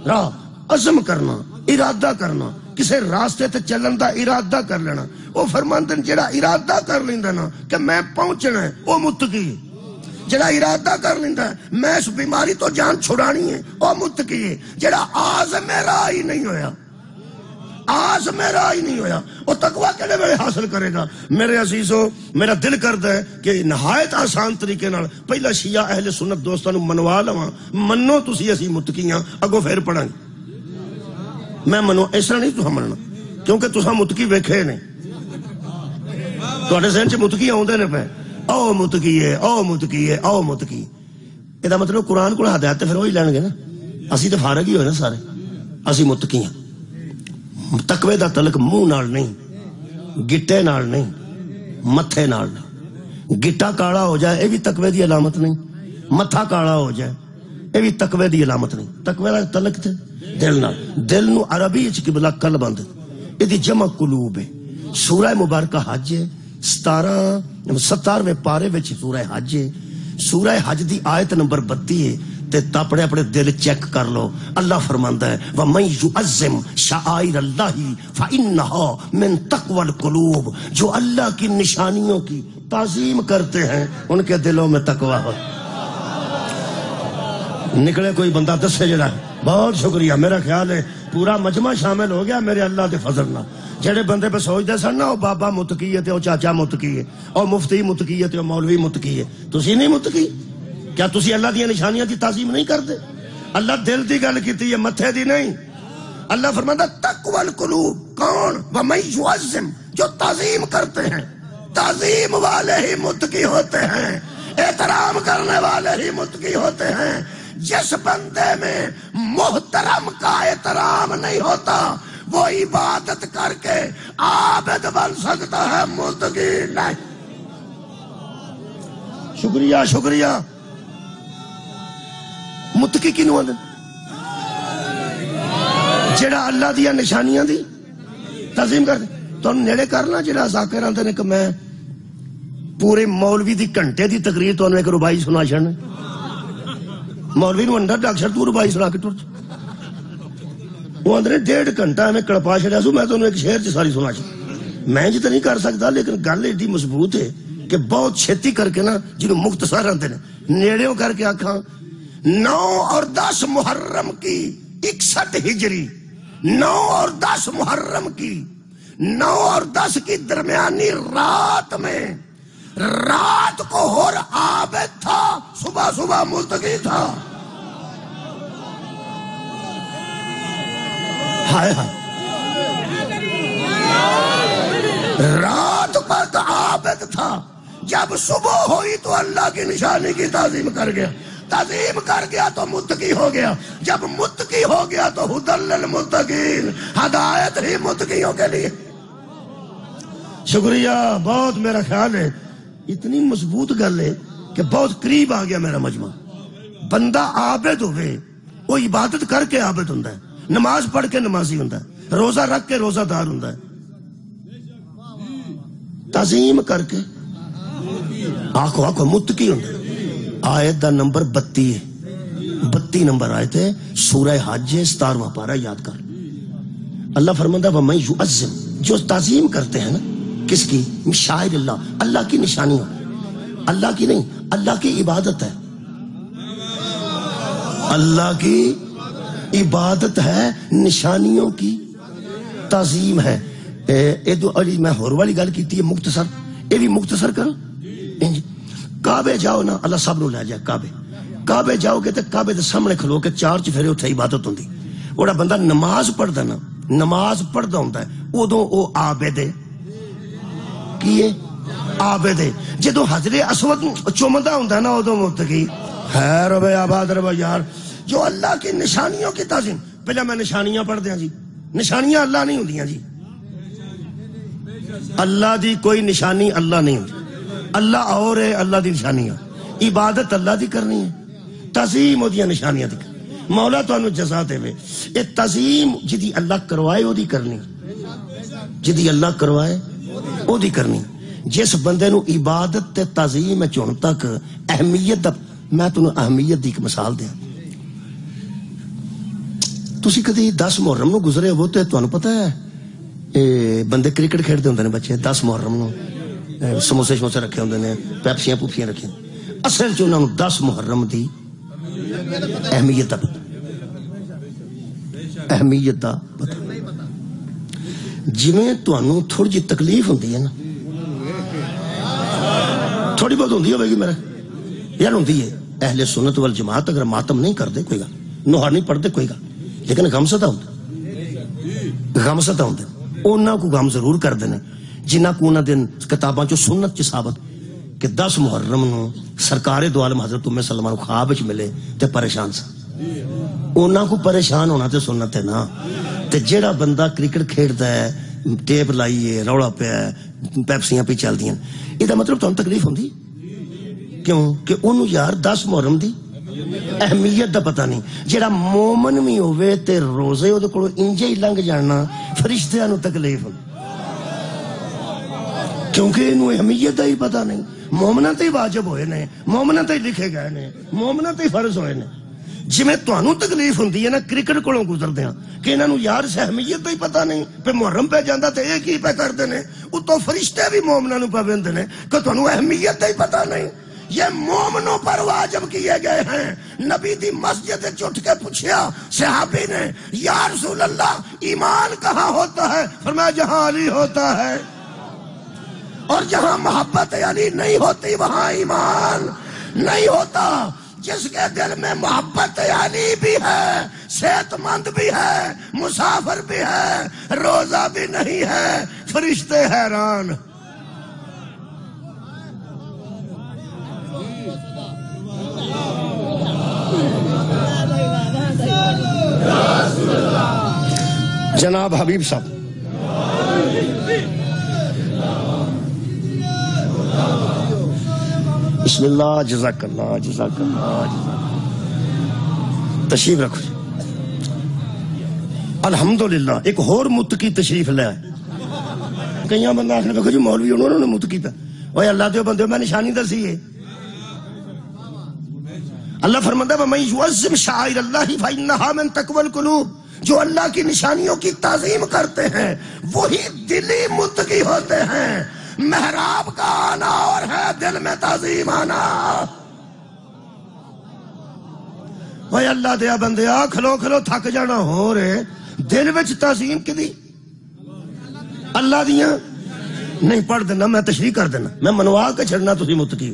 راہ، عزم کرنا، ارادہ کرنا، کسے راستے تے چلن دا ارادہ کر لینا. وہ فرماندے جڑا ارادہ کر لیندا نا کہ میں پہنچنا ہے وہ متقی ہے. جڑا ارادہ کر لیندا ہے میں اس بیماری تو جان چھڑانی ہے وہ متقی ہے. جڑا عازم راہ ہی نہیں ہویا، عازم راہ ہی نہیں ہویا، وہ تقوی کیڑے ویلے حاصل کرے گا؟ میرے عزیزو، میرا دل کردا ہے کہ نہایت آسان طریقے نال پہلا شیعہ اہل سنت دوستاں نوں منوا لواں. منو تسی اسی متقیاں، اگوں پھر پڑھاں گے. میں منو اس طرح نہیں تساں مننا، کیونکہ تساں متقی ویکھے نے، تہاڈے ذہن چ متقی آوندے نے پے. او متقی ہے، او متقی ہے، او متقی. یہ مطلب قرآن کو ہدایت پھر وہی لین گے نا. اسی تو فارغ ہی ہوئے نا سارے، اسی متقی ہیں. تقوی دا تعلق منہ نال نہیں، گٹے نال نہیں، متھے نال نہیں. گٹا کالا ہو جائے یہ بھی تقوی دی علامت نہیں، متھا کالا ہو جائے یہ بھی تقوی دی علامت نہیں. تقوی دا تعلق تے دل نال. دل نو عربی وچ قبلہ قلب آندے، یہ دی جمع قلوب ہے. سورہ مبارکہ حج ہے، 17ویں پارے وچ سورہ حج ہے. سورہ حج دی آیت نمبر 32 ہے. تے اپنے اپنے دل چیک کر لو. اللہ فرماندا ہے وَمَن يُعَظِّمْ شَعَائِرَ اللَّهِ فَإِنَّهَا مِن تَقْوَى الْقُلُوبِ. جو اللہ کی نشانیوں کی تعظیم کرتے ہیں ان کے دلوں میں تقوی ہو. نکلے کوئی بندہ دسے جڑا. بہت شکریہ. میرا خیال ہے پورا مجمع شامل ہو گیا میرے اللہ دے فضل نال. جڑے بندے پہ سوچتے سن نا وہ بابا متقی ہے تے وہ چاچا متقی ہے، اور مفتی متقی ہے تے وہ مولوی متقی ہے. تسی نہیں متقی؟ کیا تسی اللہ دی نشانیاں دی تعظیم نہیں کرتے؟ اللہ دل دی گل کیتی ہے، متھے دی نہیں. اللہ فرماتا تقوی القلوب. کون؟ وَمَن يُعَظِّمْ، جو تعظیم کرتے ہیں. تعظیم والے ہی متقی ہوتے ہیں، احترام کرنے والے ہی متقی ہوتے ہیں. جس بندے میں محترم کا احترام نہیں ہوتا وہ عبادت کر کے عابد بن سکتا ہے، متقی نہیں. شکریہ شکریہ. متقی کنوں آندے؟ جڑا اللہ دیا نشانیاں دی تعظیم کرتے. تو نیڑے کرنا جڑا ذاکر آندے نے کہ میں پورے مولوی دی گھنٹے دی تقریر تو ایک ربائی سنا چھڑنا. مولوی نو انڈر ڈاکٹر تو ربائی سنا کے ٹر. وہ آندے 1.5 گھنٹہ میں کڑپا چھڑیا سو، میں تو ایک شعر چ ساری سنا چھڑ. میں جی تو نہیں کر سکتا، لیکن گل ایڈی مضبوط ہے کہ بہت چھتی کر کے نا جنہوں مختصر آندے نے نیڑیوں کر کے آکھاں 9 اور 10 محرم کی 61 ہجری، 9 اور 10 محرم کی 9 اور 10 کی درمیانی رات میں، رات کو ہور عابد تھا، صبح صبح متقی تھا. ہائے ہائے. رات پر تو عابد تھا، جب صبح ہوئی تو اللہ کی نشانی کی تعظیم کر گیا، تعظیم کر گیا تو متقی ہو گیا، جب متقی ہو گیا تو ہدی للمتقین، ہدایت ہی متقیوں کے لیے. شکریہ. بہت میرا خیال ہے اتنی مضبوط گل ہے کہ بہت قریب آ گیا میرا مجمع. بندہ عابد ہوئے وہ عبادت کر کے عابد ہوندا ہے، نماز پڑھ کے نمازی ہوندا ہے، روزہ رکھ کے روزہ دار ہوندا ہے، تعظیم کر کے آنکھوں آنکھوں متقی ہوندا ہے. آیت دا نمبر 32 ہے، 32 نمبر آیت ہے، سورہ حج 17واں پارہ یاد کر. اللہ فرماتا ہے وَمَن يُعَظِّمْ، جو تعظیم کرتے ہیں نا کس کی؟ شاعر اللہ، اللہ کی نشانیاں، اللہ کی نہیں، اللہ کی عبادت ہے، اللہ کی عبادت ہے، نشانیوں کی تعظیم ہے. میں ہور والی گل کی تھی مختصر، یہ بھی مختصر کرو. کعبے جاؤ نا، اللہ سب نو لے جائے. کعبے جاؤ گے تو کعبے دے سامنے کھلو کے 4 چفیرے اتنے عبادت ہوندی. وہ بندہ نماز پڑھدا نا، نماز پڑھدا ہوندا ہے ادوں او عابد ہے. کی ہے؟ عابد ہے. جدوں حجر اسود چومدا ہوندا ہے نا ادوں متقی. خیر ہوے آباد رہو یار. جو اللہ کی نشانیوں کی تعظیم. پہلے میں نشانیاں پڑھ دیا جی. نشانیاں اللہ نہیں ہوندیاں جی. اللہ دی کوئی نشانی اللہ نہیں ہوتی. اللہ اور ہے، اللہ دی نشانیاں. عبادت اللہ دی کرنی ہے، تعظیم وہ نشانیاں دی کرنی. مولا تانوں جزا دے. یہ تعظیم جدی اللہ کروائے وہ دی کرنی، جدی اللہ کروائے وہ دی کرنی. جس بندے نو عبادت تے تعظیم چون تک اہمیت دا میں تمہیں اہمیت دی ایک مثال دیا. تسی کدی 10 محرم نو گزرے ہو تو تمہیں پتہ ہے بندے کرکٹ کھیلتے ہوندے نے بچے 10 محرم نو سموسے شموسے رکھے ہوندے نے پیپسیاں پوپیاں رکھے اصل چ انہاں نو 10 محرم دی اہمیت دا پتہ اہمیت دا پتہ جویں تانوں تھوڑی جی تکلیف ہوندی ہے نا تھوڑی بہت ہوندی ہوے گی میرا یار ہوندی ہے اہل سنت والجماعت اگر ماتم نہیں کردے کوئی گل نوحہ نہیں پڑھتے کوئی گل لیکن غمزدہ ہوندے انہاں کو غم ضرور کردے نے جنہاں کو انہاں دن کتاباں چو سنت چ ثابت کہ 10 محرم نو سرکار دو عالم حضرت ام سلمہ نو خواب وچ ملے تے پریشان سن انہاں کو پریشان ہونا تے سنت ہے نا تے جیڑا بندہ کرکٹ کھیڑدا ہے ٹیپ لائیے روڑا پیا پیپسیاں پہ چلدیاں یہ مطلب تمہیں تکلیف ہوندی کیوں کہ انہوں یار 10 محرم دی اہمیت دا پتہ نہیں جیڑا مومن بھی ہوئے تے روزے وہ کو انجے ہی لنگ جانا فرشتیاں نو تکلیف کیونکہ انہوں اہمیت دا ہی پتہ نہیں مومنہ تے واجب ہوئے نے مومنہ تے لکھے گئے نے مومنہ تے فرض ہوئے نے جی میں تانوں تکلیف ہوندی ہے نا کرکٹ کولوں گزردے ہاں کہ انہاں نوں یار سے اہمیت دا ہی پتہ نہیں پہ محرم پہ جاندا تے یہ کی پہ کردے نے اتوں فرشتے بھی مومناں نوں پاوندے نے کہ تانوں اہمیت دا ہی پتہ نہیں یہ مومنوں پر واجب کیے گئے ہیں. نبی دی مسجد اٹھ کے پوچھیا صحابی نے یا رسول اللہ ایمان کہاں ہوتا ہے؟ فرمایا جہاں علی ہوتا ہے اور جہاں محبت علی نہیں ہوتی وہاں ایمان نہیں ہوتا. جس کے دل میں محبت علی بھی ہے صحت مند بھی ہے مسافر بھی ہے روزہ بھی نہیں ہے فرشتے حیران. جناب حبیب صاحب بسم اللہ جزاک اللہ جزاک اللہ تشریف رکھو. الحمدللہ ایک اور متقی تشریف لے آئے. کئی بندہ آخر دیکھو جی مولوی انہوں نے مت کیتا اوے اللہ دیو بندے میں نشانی دسی ہے. اللہ فرماتا ہے وَمَن يُعَظِّمْ شَعَائِرَ اللَّهِ فَإِنَّهَا مِن تَقْوَى الْقُلُوبِ جو اللہ کی نشانیوں کی تعظیم کرتے ہیں وہی دلی متقی ہوتے ہیں. محراب کا آنا اور ہے دل میں تعظیم آنا. اوے اللہ دیا بندیا کھلو کھلو تھک جانا ہو رہے دل وچ تعظیم کدی اللہ دیاں نہیں پڑھ دینا میں تشریح کر دینا میں منوا کے چھڑنا تسی متقی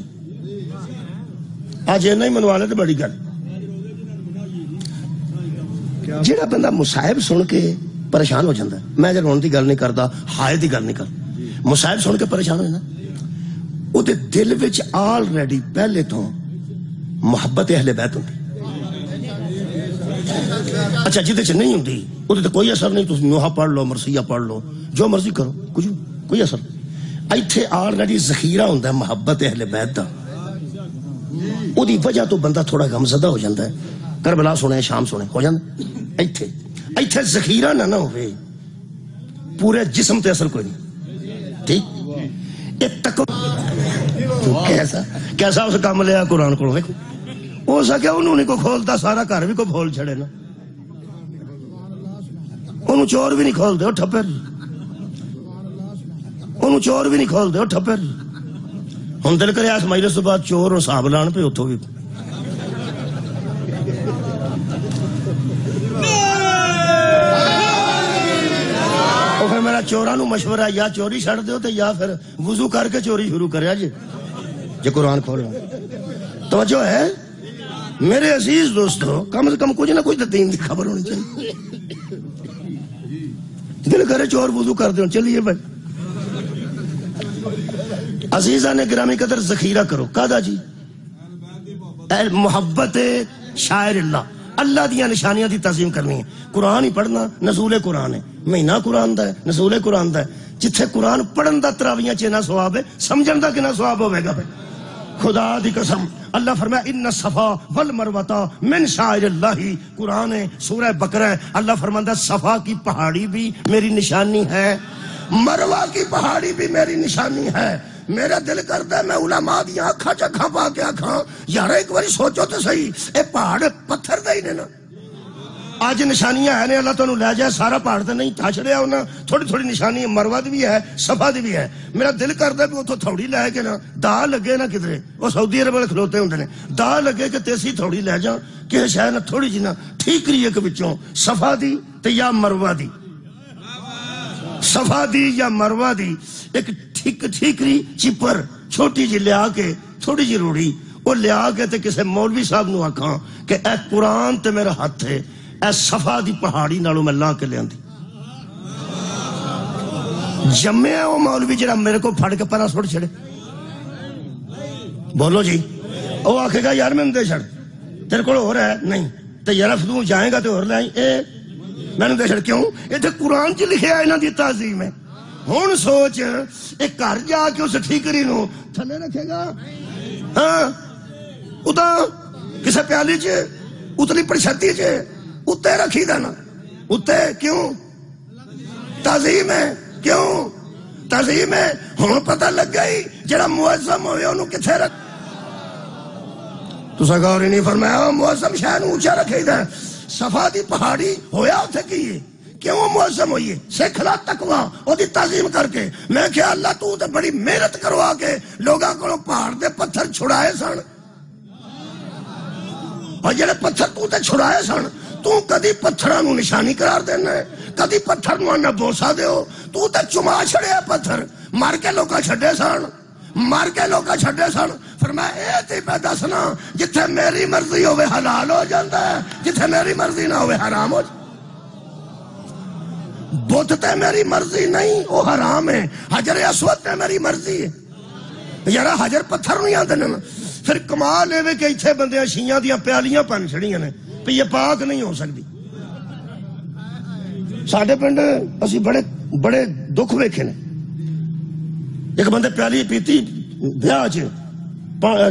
آج یہ نہیں منوا لے تو بڑی گل. جیڑا بندہ مصائب سن کے پریشان ہو جاتا ہے میں جب رون دی گل نہیں کرتا ہائے دی گل نہیں کرتا مصائب سن کے پریشان ہو جانا وہ دل وچ آلریڈی پہلے تو محبت اہل بیت ہوتی. اچھا جدے چ نہیں ہوتی وہ کوئی اثر نہیں تم نوحہ پڑھ لو مرثیہ پڑھ لو جو مرضی کرو کچھ کوئی اثر نہیں. ایتھے آلریڈی ذخیرہ ہوتا ہے محبت اہل بیت دا وہ دی وجہ تو بندہ تھوڑا غمزدہ ہو جاتا ہے. کربلا سنے شام سنے ہو جاتا ایتھے ذخیرہ نہ ہوئے پورے جسم تے اثر کوئی نہیں. ٹھیک کیسا اس کام لیا قرآن کو ہو سکے انہوں نے کو کھولتا سارا گھر بھی کو کھول چھڑے نا انہوں چور بھی نہیں کھول دے ٹھپر انہوں چور بھی نہیں کھول دے ٹھپر. ہوں دل کرے آس مجلس تو بعد چور اور صاحب لان پہ اتوں بھی پھر میرا چوراں نو مشورہ یا چوری چھڑ دیو تے یا پھر وضو کر کے چوری شروع کریا جی قرآن کھولنا. توجہ ہے میرے عزیز دوستو کم سے کم کچھ نہ کچھ دین کی خبر ہونی چاہیے. دل کرے چور وضو کر دیو چلیے بھائی. عزیزہ نے گرامی قدر ذخیرہ کرو کہا جی محبت شاعر اللہ اللہ دیا نشانیاں دی تعظیم کرنی ہے. قرآن ہی پڑھنا نزول قرآن ہے مہینہ قرآن دا ہے نزول قرآن دا ہے. جتھے قرآن پڑھن دا تراویاں چینا ثواب ہے سمجھن دا کنا ثواب ہوئے گا بھائی. خدا دی قسم اللہ فرمایا ان الصفا والمروہ من شعائر اللہ. قرآن ہے سورہ بقرہ ہے اللہ فرماتا صفا کی پہاڑی بھی میری نشانی ہے مروہ کی پہاڑی بھی میری نشانی ہے. میرا دل کرتا ہے میں علماء دیا اکھاں چکھاں پا کے آکھاں یار ایک باری سوچو تو صحیح، اے پہاڑ پتھر دے ہی نے نا، آج نشانیاں ہیں نے اللہ تعالیٰ لے جائے سارا پہاڑ تو نہیں تھا چھڑیا انہاں، تھوڑی تھوڑی نشانی مروہ دی بھی ہے صفا دی بھی ہے، میرا دل کرتا ہے کہ وہ تو تھوڑی لے کے نا دا لگے نا کدھرے، وہ سعودی عرب والے کھلوتے ہوندے نے، دا لگے کہ تیسی تھوڑی لے جا کہ شاید تھوڑی جی نا ٹھیک رہی ایک بچوں صفا دی تے یا مروہ دی، صفا دی یا مروہ دی ایک ٹھیکری چپر چھوٹی جی لیا کے تھوڑی جی روڑی وہ لیا کے تے کسے مولوی صاحب نو آکھاں کہ اے قرآن تے میرا ہاتھ ہے اے صفا دی پہاڑی نالوں میں لا کے لے آندی جمعے وہ مولوی جڑا میرے کو پھڑ کے پرا سوڑ چھڑے، بولو جی، وہ آکھے گا یار میں دے چھڑ تیرے کو ہو رہا ہے نہیں تے یار تو جائیں گا تو اور لائیں اے میں نے دے چھڑ کیوں یہ تے قرآن چ لکھے آئے نا دی تعظیم ہے، ہون سوچ ایک گھر جا کے اس ٹھیکری نو تھلے رکھے گا، ہاں اتا کسے پیالی چ اتلی پرچھتی چ اتے رکھی دا نا اتے کیوں تعظیم ہے، کیوں تعظیم ہے، ہون پتہ لگ گئی جڑا معظم ہوئے انہوں کتھے رکھ تو سا غور ہی نہیں فرمایا معظم شاید اونچا رکھے دا صفا دی پہاڑی ہویا اتھے کی کیوں معظم ہوئیے سکھلا تقوی او دی تعظیم کر کے میں کہ اللہ تو تے بڑی محنت کروا کے لوگاں کو پہاڑ دے پتھر چھڑائے سن اور جڑے پتھر تو تے چھڑائے سن تو کدی پتھرانو نشانی قرار دینا ہے کدی پتھر نو آنا بوسا دیو تو تے چما چھڑے پتھر مار کے لوگا چھڑے سن مار کے لوگا چھڑے سن فرمایا اے تے پہ دسنا جتھے میری مرضی ہوئے حلال ہو جاندہ ہے جتھے میری مرضی نہ ہوئے حرام ہو جاندہ بت تے میری مرضی نہیں وہ حرام ہے، حجر اسود تے میری مرضی ہے یارا حجر پتھر نہیں آتے نا پھر کمال ہے کہ اتھے بندے شیعہ دیاں پیالیاں پن چھڑیاں نے پہ یہ پاک نہیں ہو سکتی ساڑھے پنڈ اسی بڑے دکھ ویکھے نے ایک بندے پیالی پیتی بیاہ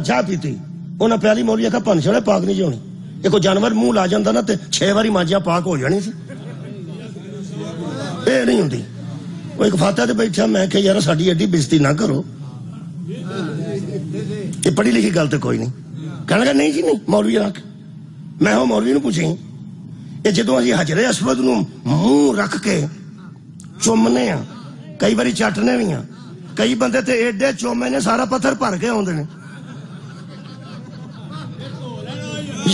چاہ پیتی انہاں پیالی مولیا کا پن چھڑے پاک نہیں جونی ایک جانور منہ لا جاندہ نا تے 6 باری مانجیاں پاک ہو جانی سی اے نہیں ہوندی وہ ایک فاتح تے بیٹھا میں کہ یار ساڑی ایڈی بزتی نہ کرو یہ پڑھی لکھی گل تے کوئی نہیں کہنے لگا نہیں جی نہیں مولوی رکھ میں ہوں مولوی نو پوچھیں یہ جدوں اسی حجر اسود نو منہ رکھ کے چومنے ہیں کئی باری چاٹنے بھی ہیں کئی بندے تے ایڈے چومے نے سارا پتھر بھر کے ہوندے نے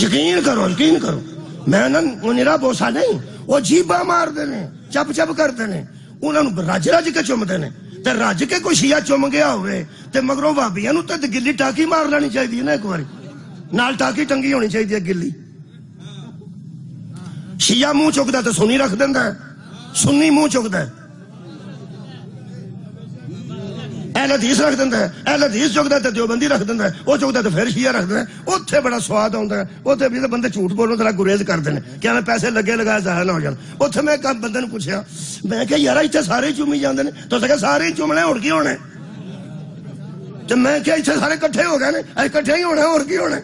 یقین کرو میں نا منیرا بوسا نہیں وہ جیبا مار دینے چپ چپ کرتے ہیں انہوں نے رج کے چومتے ہیں تے رج کے کوئی شیعہ چوم گیا ہوئے تے مگروں بھابیاں نو تے گلی ٹاکی مار لینی چاہیے نا ایک باری نال ٹاکی ٹنگی ہونی چاہیے گلی شیعہ منہ چکتا ہے تو سنی رکھ دینا ہے سنی منہ چکتا ہے اہل حدیث رکھ دینا ہے اہل حدیث چکتا ہے تو دیوبندی رکھ دینا ہے وہ چکتا ہے تو پھر شیعہ رکھ دینا ہے اتھے بڑا سواد آتا ہے اتھے بھی بندے جھوٹ بولو ذرا گریز کر دینے کیا میں پیسے لگے لگائے ظاہر نہ ہو جانا اتھے میں ایک بندے نے پوچھا میں کہ یار اتھے سارے ہی چومی جاندے نے تو سکے سارے ہی چومنے اور کی ہونے تو میں کہ اتھے سارے کٹھے ہو گئے نے کٹھے ہی ہونے اور کی ہونے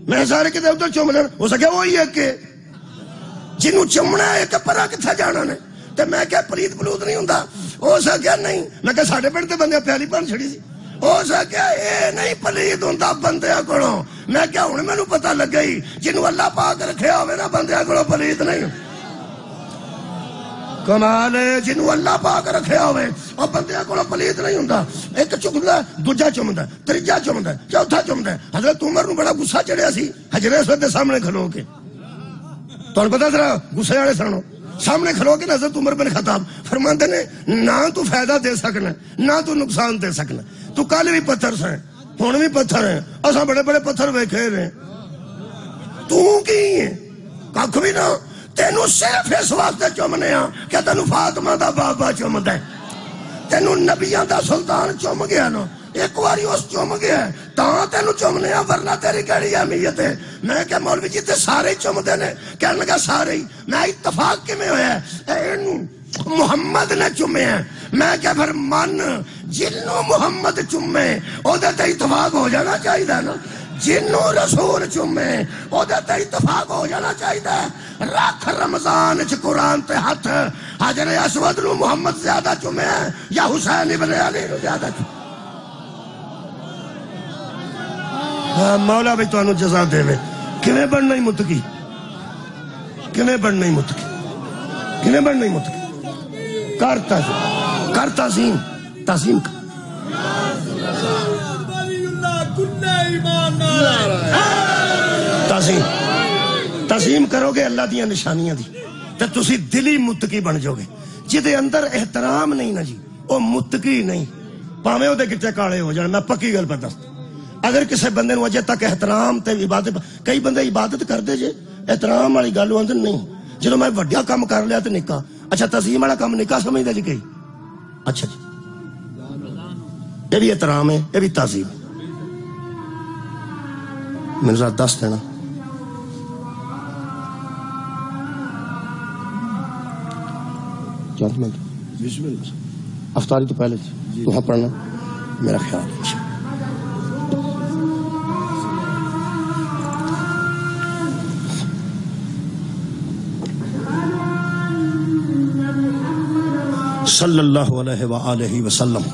میں سارے کتے ادھر چوم لینا ہو سکے وہی ہے کہ جنہوں چمنا ہے کہ پرا کتھا جانا نے تے میں کہ پلیت پلوت نہیں ہوندہ ہو سکیا نہیں میں کہ ساڑھے پڑھتے بندے پیالی پان چھڑی سی ہو سکیا اے نہیں پلیت ہوندہ بندیاں کڑوں میں کیا ہونے میں نو پتہ لگ گئی جنہوں اللہ پاک رکھے ہوئے نا بندیاں کڑوں پلیت نہیں کمال ہے جنہوں اللہ پاک رکھے ہوئے اور بندیاں کڑوں پلیت نہیں ہوندہ ایک چکمدہ ہے دوجہ چمدہ ہے تریجہ چمدہ ہے چوتھا چمدہ ہے حضرت عمر نو بڑا غصہ چڑھیا سی حجر اسود دے سامنے کھلو کے تو پتہ ذرا غصے والے سنو سامنے کھلو کے حضرت عمر بن خطاب فرماندے نے نہ تو فائدہ دے سکنا نہ تو نقصان دے سکنا تو کل بھی پتھر سے ہون بھی پتھر ہیں اساں بڑے بڑے پتھر ویکھے رہے تو کی ہے ککھ بھی نہ تینوں صرف اس واسطے چومنے ہاں کہ تینوں فاطمہ دا بابا چومدا ہے تینوں نبیاں دا سلطان چوم گیا نا ایک واری اس چوم گیا ہے تاں تینوں چومنے ہاں ورنہ تیری کیڑی اہمیت ہے میں کہ مولوی جی تے سارے چومدے نے کہنے لگا سارے ہی میں اتفاق کی میں ہویا ہے محمد نے چومے ہیں میں کہ پھر من جنوں محمد چومے او دے تے اتفاق ہو جانا چاہیے نا جنوں رسول چومے او دے تے اتفاق ہو جانا چاہیے رکھ رمضان چ قرآن تے ہاتھ حجر اسود نو محمد زیادہ چومے ہیں یا حسین ابن علی نو زیادہ چومے مولا بھی تانوں جزا دے وے. کیویں بننا ہی متقی, کیویں بننا ہی متقی, کیویں بننا ہی متقی. کر تعظیم تعظیم کر. تعظیم کرو گے اللہ دیاں نشانیاں دی تے تسی دلی متقی بن جاؤ گے. جدے اندر احترام نہیں نا جی او متقی نہیں. پاویں او دے گٹے کالے ہو جان, میں پکی گل پہ دستا. اگر کسی بندے نو اجے تک احترام تے عبادت, کئی بندے عبادت کرتے جے احترام والی گل آندے نہیں. جدوں میں وڈیا کام کر لیا تے نکاح, اچھا تعظیم والا کام نکاح سمجھدا جی. کئی اچھا جی یہ بھی احترام ہے, یہ بھی تعظیم. میں ذرا دس دینا افطاری تو پہلے تو پڑھنا میرا خیال ہے. صلی اللہ علیہ وآلہ وسلم.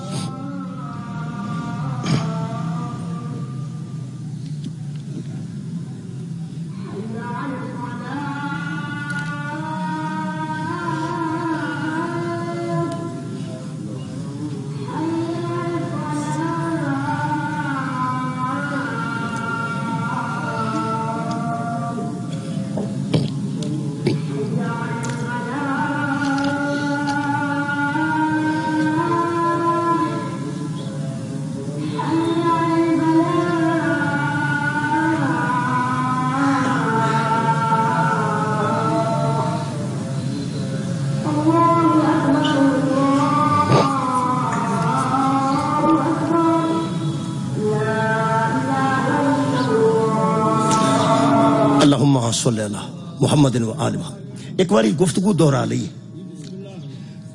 اللہم صلی اللہ محمد و آل محمد. ایک باری گفتگو دہرا لی.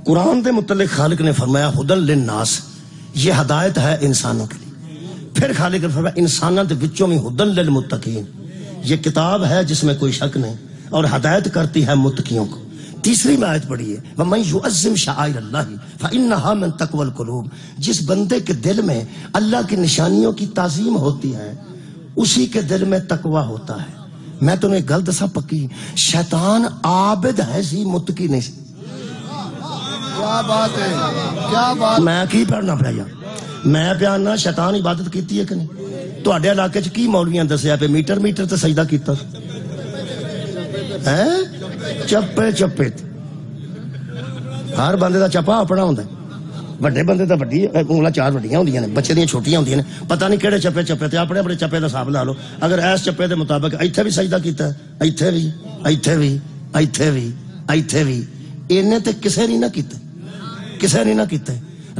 قرآن دے متعلق خالق نے فرمایا ہدن للناس, یہ ہدایت ہے انسانوں کے لیے. پھر خالق نے فرمایا انسانوں دے وچوں میں ہدن للمتقین, یہ کتاب ہے جس میں کوئی شک نہیں اور ہدایت کرتی ہے متقیوں کو. تیسری میں آیت پڑھی ہے وَمَن يُعَظِّمْ شَعَائِرَ اللَّهِ فَإِنَّهَا مِن تَقْوَى الْقُلُوبِ. جس بندے کے دل میں اللہ کی نشانیوں کی تعظیم ہوتی ہے اسی کے دل میں تقوی ہوتا ہے. میں تمہیں ایک گل دسا پکی, شیطان عابد ہے سی, متقی نہیں سی. کیا بات ہے, کیا بات. میں کی پڑھنا پڑا یار, میں پیانا شیطان عبادت کیتی ہے کہ نہیں. تو اڈے علاقے چ کی مولویاں دسیا پہ میٹر تے سجدہ کیتا ہے, چپے چپے. ہر بندے دا چپا اپنا ہوندا ہے. وڈے بندے دا وڈی انگلاں چار وڈیاں ہوندیاں نے, بچے دیاں چھوٹیاں ہوندیاں نے. پتہ نہیں کہڑے چپے چپے تے اپنے اپنے چپے دا حساب لا لو. اگر اس چپے دے مطابق ایتھے بھی سجدہ کیتا ہے, ایتھے بھی ایتھے بھی ایتھے بھی ایتھے بھی, اینے تے کسے نہیں نہ کیتے, کسے نہیں نہ کیتے.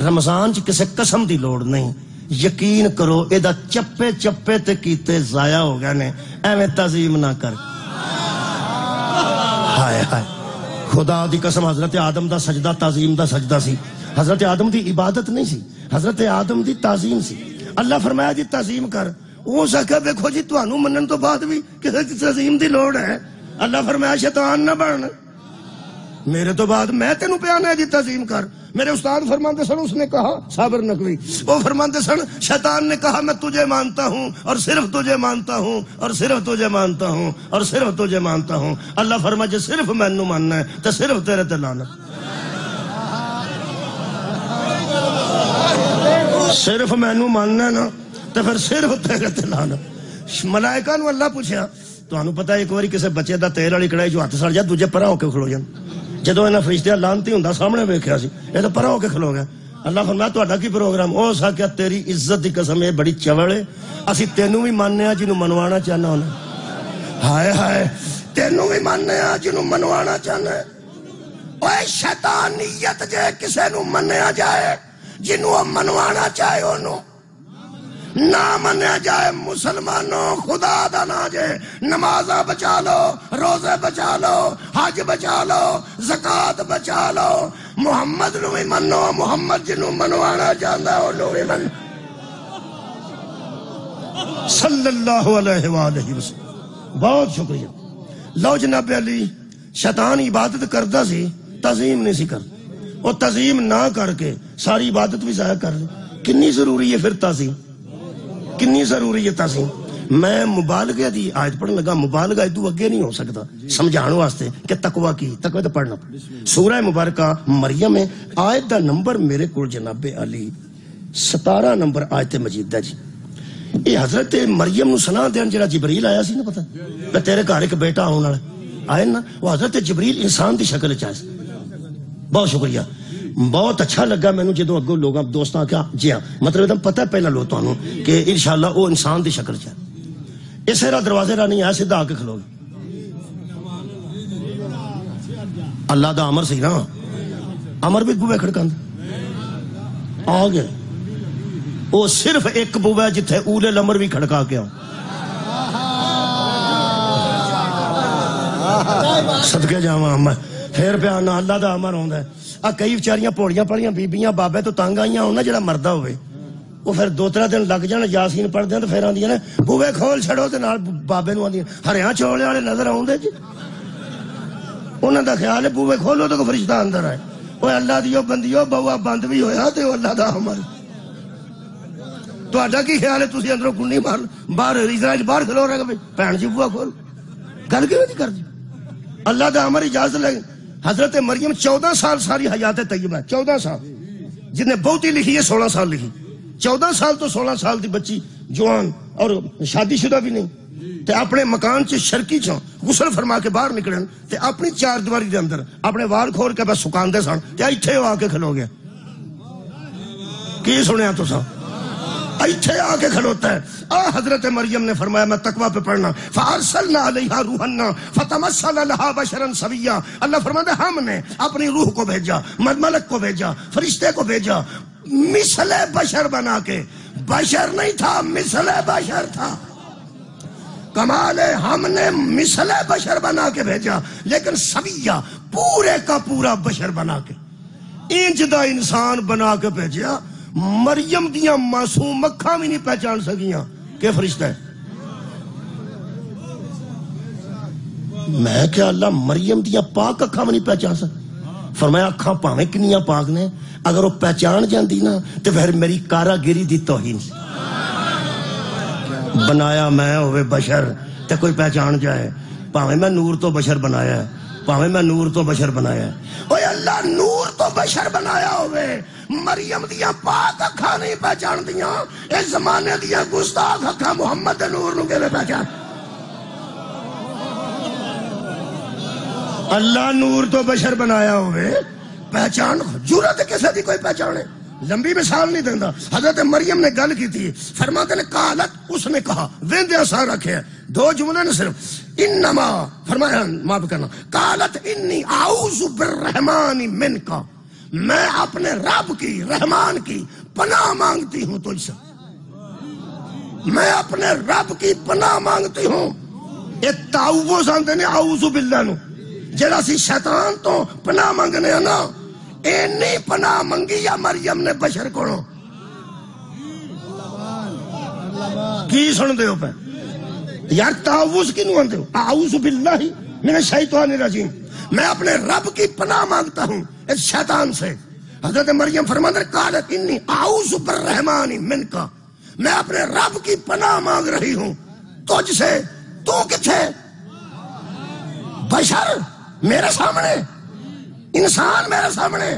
رمضان چ کسے قسم دی لوڑ نہیں, یقین کرو اے دا چپے چپے تے کیتے ضائع ہو گئے نے. ایویں تعظیم نہ کر. ہائے ہائے خدا دی قسم, حضرت آدم دا سجدہ تعظیم دا سجدہ سی. حضرت آدم دی عبادت نہیں سی, حضرت آدم دی تعظیم سی. اللہ فرمایا جی تعظیم کر. وہ سکھا دیکھو جی تانوں منن تو بعد بھی کسی کی تعظیم دی لوڑ ہے. اللہ فرمایا شیطان نہ بن, میرے تو بعد میں تینوں پیانا ہے جی تعظیم کر. میرے استاد فرماندے سن, اس نے کہا صابر نقوی, وہ فرماندے سن شیطان نے کہا میں تجھے مانتا ہوں اور صرف تجھے مانتا ہوں اور صرف تجھے مانتا ہوں اور صرف تجھے مانتا ہوں. اللہ فرمایا جی صرف مینوں ماننا ہے تو صرف تیرے تے لعنت. صرف مینوں ماننا نا تو پھر صرف تیرے تے لعنت. ملائکہ نو اللہ پوچھیا تانوں پتہ ایک باری کسی بچے دا تیل والی کڑائی جو ہاتھ سڑ جائے دوجے پرا ہو کے کھلو جان. جدو انہاں فرشتیاں لعنتی ہوندا سامنے ویکھیا سی, یہ تو پرا ہو کے کھلو گیا. اللہ فرمایا تہاڈا کی پروگرام؟ او سکیا تیری عزت دی قسم یہ بڑی چوڑ ہے, اسی تینوں بھی ماننے ہاں جنوں منوانا چاہنا ہونا. ہائے ہائے تینوں بھی ماننے ہاں جنوں منوانا چاہنا ہے. اوے شیطانیت جے کسے نو منیا جائے, جنوں منوانا چاہے انہوں نہ منیا جائے. مسلمانوں خدا دا نا جے, نمازاں بچا لو, روزے بچا لو, حج بچا لو, زکات بچا لو. محمد نو بھی منو, محمد جنوں منوانا چاہتا ہے انہوں بھی منو. صلی اللہ علیہ وآلہ وسلم. بہت شکریہ. لو جناب علی شیطان عبادت کرتا سی, تعظیم نہیں سی کر. اور تعظیم نہ کر کے ساری عبادت بھی ضائع کر لی. کنی ضروری ہے پھر تعظیم, کنی ضروری ہے تعظیم. میں مبالغہ دی آیت پڑھن لگا. مبالغہ ادو اگے نہیں ہو سکتا سمجھان واسطے کہ تقوی کی تقوی تو پڑھنا. سورہ مبارکہ مریم ہے. آیت دا نمبر میرے کو جناب علی 17 نمبر آیت مجیدہ جی. یہ حضرت مریم نو سنا دین جڑا جبریل آیا سی نا, پتہ کہ تیرے گھر ایک بیٹا آنے والا آئے نا, وہ حضرت جبریل انسان دی شکل چ آئے. بہت شکریہ, بہت اچھا لگا مینوں جدوں اگوں لوگاں دوستاں کیا جی ہاں مطلب ایک پتہ پہلا لو تانوں کہ انشاءاللہ وہ انسان دی شکل چ ہے. اسے راہ دروازے راہ نہیں آیا, سیدھا آ کے کھلو گے. اللہ دا امر سی نا, امر بھی بوے کھڑکاند آ گئے. وہ صرف ایک بوے جتھے اولے الامر بھی کھڑکا کے آؤ. صدقے جاواں میں پھر پہ آنا اللہ دا امر ہوندا ہے. کئی بچاریاں پوڑیاں پڑیاں بیبیاں بابے تو تنگ آئیاں ہونا جڑا مردہ ہوئے وہ پھر 2-3 دن لگ جان یاسین پڑھ دیں تو پھر آندیاں نے بوے کھول چھڑو تے نال بابے نو آندیاں ہریاں چولے والے نظر آوندے جی. انہاں دا خیال ہے بوے کھولو تو کوئی فرشتہ اندر آئے. اوے اللہ دیو بندیو بوا بند بھی ہویا تے اللہ دا امر. تہاڈا کی خیال ہے تسی اندروں کنڈی مار باہر اسرائیل باہر کھلو رہے گا بھین جی بوا کھول گل کیوں نہیں کرਦੀ. اللہ دا امر اجازت لے. حضرت مریم 14 سال ساری حیات طیبہ ہے, 14 سال. جن نے بہتی لکھی ہے 16 سال لکھی. 14 سال تو 16 سال دی بچی جوان اور شادی شدہ بھی نہیں تے اپنے مکان چ شرکی چوں غسل فرما کے باہر نکلن تے اپنی 4 دیواری دے اندر اپنے وال کھول کے بس سکاندے سن تے ایتھے آ کے کھلو گیا. کی سنیا تساں ایتھے آ کے کھلوتا ہے. حضرت مریم نے فرمایا میں تقوی پہ پڑھنا. فارسلنا علیہا روحنا فتمثل لها بشرا سویا. اللہ فرماتا ہے ہم نے اپنی روح کو بھیجا, ملک کو بھیجا, فرشتے کو بھیجا, مثل بشر بنا کے. بشر نہیں تھا, مثل بشر تھا. کمال ہے, ہم نے مثل بشر بنا کے بھیجا لیکن سویا پورے کا پورا بشر بنا کے انج دا انسان بنا کے بھیجا. مریم دیاں معصوم اکھاں بھی نہیں پہچان سکیاں کہ فرشتہ ہے. میں کیا اللہ مریم دیاں پاک اکھاں بھی نہیں پہچان سکتا. فرمایا اکھاں پاویں کنیاں پاک نے اگر وہ پہچان جاندی نا تو پھر میری کاراگری دی توہین. بنایا میں ہوئے بشر تے کوئی پہچان جائے پاویں میں نور تو بشر بنایا ہے, پاویں میں نور تو بشر بنایا ہے. اوے اللہ نور تو بشر بنایا ہوئے مریم دیاں پاک اکھاں نہیں پہچان دیاں. اس زمانے دیاں گستاخ اکھاں محمد دے نور نو کیویں پہچان. اللہ نور تو بشر بنایا ہوئے پہچان جرت کسے دی کوئی پہچانے. لمبی مثال نہیں دینا. حضرت مریم نے گل کی تھی, فرماتے نے قالت, اس نے کہا, ویندے آسان رکھے 2 جملے نے صرف, انما فرمایا معاف کرنا, قالت انی اعوذ بالرحمن منکا, میں اپنے رب کی رحمان کی پناہ مانگتی ہوں تجھ سے. میں اپنے رب کی پناہ مانگتی ہوں. یہ تعوذ آندے نے اعوذ باللہ نو, جڑا سی شیطان تو پناہ مانگنے نا, اینی پناہ منگی یا مریم نے بشر کولوں. کی سن دے ہو پہ یار تعوذ کی نو آندے ہو, اعوذ باللہ من الشیطان الرجیم, میں اپنے رب کی پناہ مانگتا ہوں اس شیطان سے. حضرت مریم فرماتے ہیں قالت انی اعوذ بالرحمن منکا, میں اپنے رب کی پناہ مانگ رہی ہوں تجھ سے. تو کتھے بشر میرے سامنے, انسان میرے سامنے.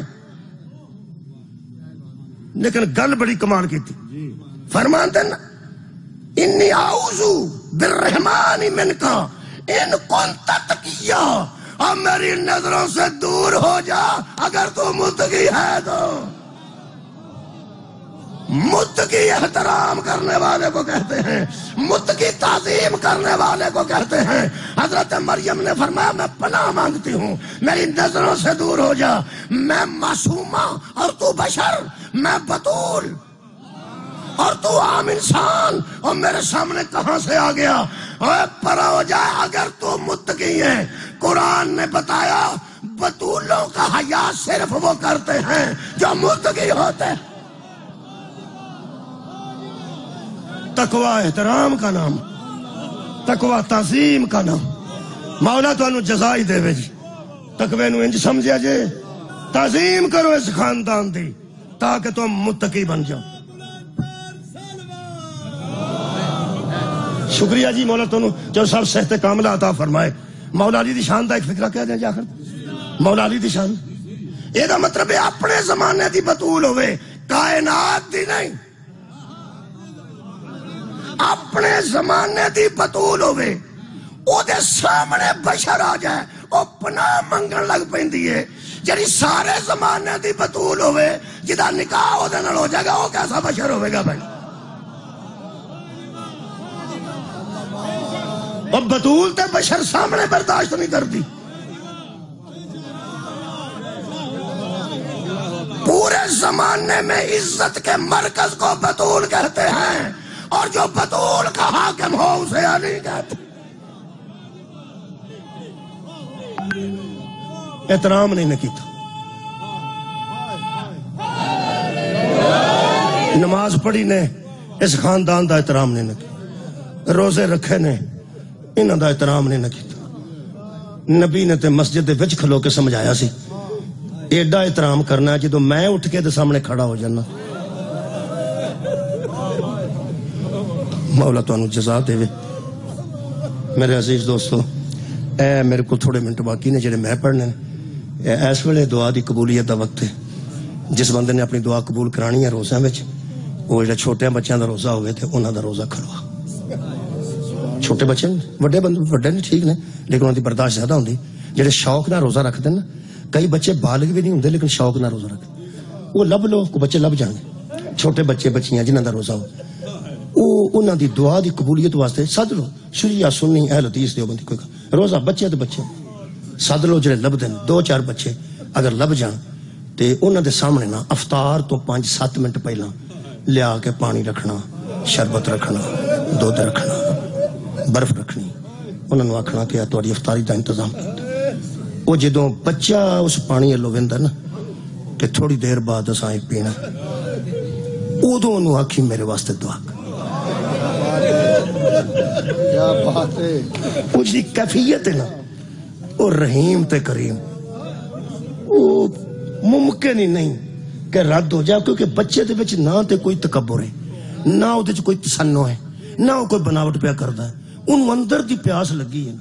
لیکن گل بڑی کمال کی تھی. فرماتے ہیں انی اعوذ بالرحمن منکا ان کنت تقیا, اب میری نظروں سے دور ہو جا اگر تو متقی ہے تو. متقی احترام کرنے والے کو کہتے ہیں, متقی تعظیم کرنے والے کو کہتے ہیں. حضرت مریم نے فرمایا میں پناہ مانگتی ہوں میری نظروں سے دور ہو جا. میں معصومہ اور تو بشر, میں بطول اور تو عام انسان, اور میرے سامنے کہاں سے آ گیا. اوے پرا ہو جائے اگر تو متقی ہے. قرآن نے بتایا بطولوں کا حیا صرف وہ کرتے ہیں جو متقی ہوتے ہیں. تقوی احترام کا نام, تقوی تعظیم کا نام. مولا تو انو جزائی دے وے جی. تقوی نو انج سمجھیا جے تعظیم کرو اس خاندان دی تاکہ تم متقی بن جاؤ. شکریہ جی مولا تنو جو سب صحت کاملہ عطا فرمائے. مولا علی دی شان دا ایک فکرہ کہہ دیں جا کر. مولا علی دی شان یہ دا مطلب ہے اپنے زمانے دی بطول ہوئے, کائنات دی نہیں. اپنے زمانے دی بطول ہوئے, او دے سامنے بشر آ جائے او پناہ منگن لگ پیندی ہے. جڑی سارے زمانے دی بطول ہوئے جدا نکاح ہو دے نال ہو جائے گا, وہ کیسا بشر ہوئے گا بھائی؟ اور بطول تے بشر سامنے برداشت نہیں کرتی. پورے زمانے میں عزت کے مرکز کو بطول کہتے ہیں, اور جو بطول کا حاکم ہو اسے علی کہتے. احترام نہیں کیتا, نماز پڑھی نے اس خاندان دا احترام نہیں کیتا, روزے رکھے نے انہاں دا احترام نہیں کیتا. نبی نے تے مسجد دے وچ کھلو کے سمجھایا سی ایڈا احترام کرنا ہے جدو میں اٹھ کے دے سامنے کھڑا ہو جانا. مولا تو انو جزا دے وے. میرے عزیز دوستو, اے میرے کو تھوڑے منٹ باقی نے جڑے میں پڑھنے. اس ویلے دعا دی قبولیت دا وقت ہے. جس بندے نے اپنی دعا قبول کرانی ہے روزہ وچ, وہ جڑے چھوٹے بچیاں دا روزہ ہوئے تھے انہاں دا روزہ کھلوا. چھوٹے بچے وڈے بندے وڈے نے ٹھیک نے, لیکن انہاں دی برداشت زیادہ ہوندی. جڑے شوق نال روزہ رکھدے نا, کئی بچے بالغ بھی نہیں ہوندے لیکن شوق نال روزہ رکھدے, وہ لب لو کو بچے لب جان گے. چھوٹے بچے بچیاں جنہاں دا روزہ ہو, وہ انہاں دی دعا دی قبولیت واسطے سد لو. شیعہ سنی اہل حدیث دیوبندی کوئی روزہ بچے تے بچے سد لو جڑے لب دین. 2-4 بچے اگر لب جان تے انہاں دے سامنے نا افطار تو 5-7 منٹ پہلا لیا کے پانی رکھنا, شربت رکھنا, دودھ رکھنا, برف رکھنی. انہاں نوں آکھنا کہ تہاڈی افطاری دا انتظام کیتا. وہ جدوں بچہ اس پانی لو ویندا نا کہ تھوڑی دیر بعد اساں پینا, اودوں انہوں آکھی میرے واسطے دعا کر. کیا بات ہے. وہ جی کیفیت ہے نا, وہ رحیم تے کریم, وہ ممکن ہی نہیں کہ رد ہو جائے. کیونکہ بچے دے وچ نہ تے کوئی تکبر ہے, نہ او دے کوئی تسنع ہے, نہ وہ کوئی بناوٹ پیا کردا ہے. انہوں اندر دی پیاس لگی ہے,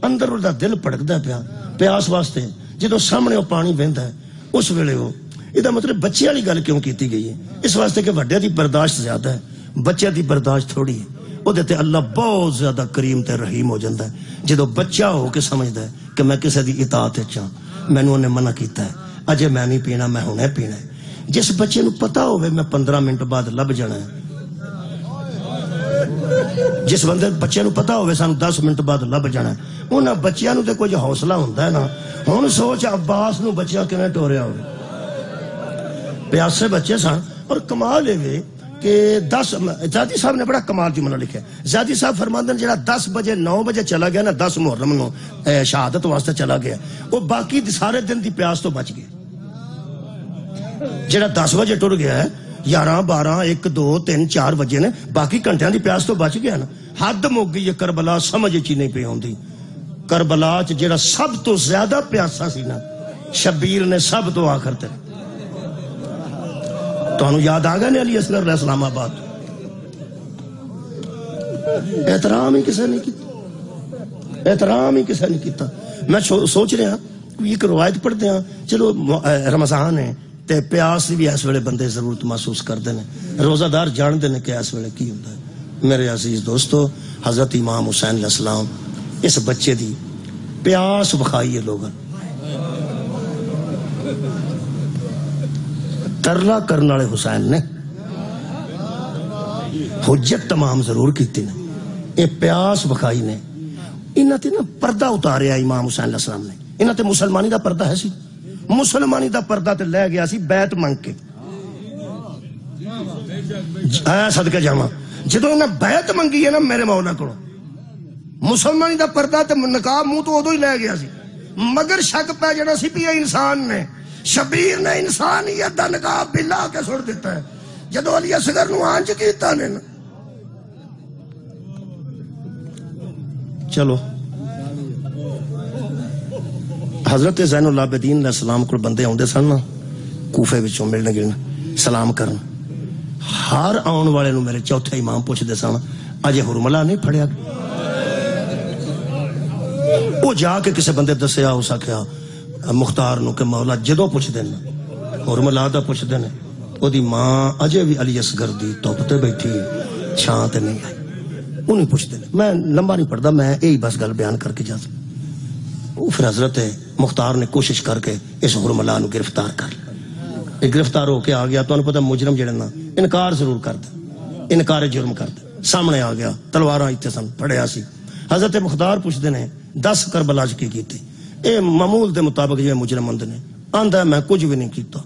اندر وہ دل پڑکدا پیا پیاس واسطے. جدو سامنے وہ پانی ویندا ہے اس ویلے وہ یہ مطلب بچے والی گل کیوں کیتی گئی ہے؟ اس واسطے کہ وڈے دی برداشت زیادہ ہے, بچے دی برداشت تھوڑی ہے. وہ دیتے اللہ بہت زیادہ کریم تے رحیم ہو جاندہ ہے جدو بچہ ہو کے سمجھدا ہے کہ میں کسے دی اطاعت چاہاں, میں نے انہیں منع کیتا ہے, اجے میں نہیں پینا, میں ہونے پینا ہے. جس بچے نو پتا ہوئے میں 15 منٹ بعد لب جانا ہے, جس بچے نو پتا ہوئے سانو 10 منٹ بعد لب جانا ہے, انہاں بچیاں نو تے کوئی حوصلہ ہوندا ہے نا. ہن سوچ عباس نو بچیاں کیویں ٹوریا ہوئے, پیاسے بچے سن. اور کمال ہے کہ 10 زادی صاحب نے بڑا کمال جملہ لکھا ہے. زادی صاحب فرماندے جڑا 10 بجے 9 بجے چلا گیا نا, 10 محرم نو شہادت واسطے چلا گیا, وہ باقی سارے دن دی پیاس تو بچ گیا. جڑا 10 بجے ٹر گیا ہے 11 12 1 2 3 4 بجے نے, باقی گھنٹیاں دی پیاس تو بچ گیا نا. حد مک گئی ہے کربلا, سمجھ چی نہیں پی ہوندی. کربلا چ جڑا سب تو زیادہ پیاسا سی نا, شبیر نے سب تو آخر تے. تو انہوں یاد آگا نے علی اصغر علیہ السلام آباد, احترام ہی کسے نہیں کیتا, احترام ہی کسے نہیں کیتا. میں سوچ رہا ایک روایت پڑھتے ہیں, چلو رمضان ہے تے پیاس بھی اس ویلے بندے ضرورت محسوس کرتے ہیں, روزہ دار جانتے ہیں کہ اس ویلے کی ہوتا ہے. میرے عزیز دوستو, حضرت امام حسین علیہ السلام اس بچے دی پیاس بخائی ہے لوگاں, ترلا کرنے والے حسین نے حجت تمام ضرور کیتی نے, یہ پیاس بخائی نے. انہاں تے نا پردہ اتاریا امام حسین علیہ السلام نے. انہاں تے مسلمانی دا پردہ ہے سی, مسلمانی دا پردہ تے لے گیا سی بیت منگ کے. صدقہ جاواں جدو انہاں بیت منگی ہے نا میرے مولا کو, مسلمانی دا پردہ تے نقاب منہ تو ادو ہی لے گیا سی, مگر شک پہ جڑا سی پیا انسان نے. شبیر نے انسانیت دا نقاب بھی لا کے سڑ دیتا ہے جدو علی اصغر نو آنچ کیتا نے نا. چلو حضرت زین العابدین علیہ السلام کو بندے آندے سن نا کوفے وچوں ملن گلن سلام کرن, ہر آن والے نو میرے چوتھے امام پوچھ دے سن اجے حرملا نہیں پھڑیا وہ جا کے کسی بندے دسیا ہو سکیا مختار نو کہ مولا جدوں پوچھ دینا حرملا دا پوچھ دینا وہ دی ماں اجے بھی علی اصغر دی توپ تے بیٹھی ہے چھاں تے نہیں آئی انہیں پوچھ دینا میں لمبا نہیں پڑھتا میں یہی بس گل بیان کر کے جا سکتا وہ پھر حضرت مختار نے کوشش کر کے اس حرملا نو گرفتار کر لیا گرفتار ہو کے آ گیا تو انہوں پتا مجرم جڑے نا انکار ضرور کرتا انکار جرم کرتا سامنے آ گیا تلواراں اتنے سن پڑھیا سی حضرت مختار پوچھتے ہیں 10 کربلا کی کیتی اے معمول دے مطابق جو مجرم اندر نے آندا میں کچھ بھی نہیں کیتا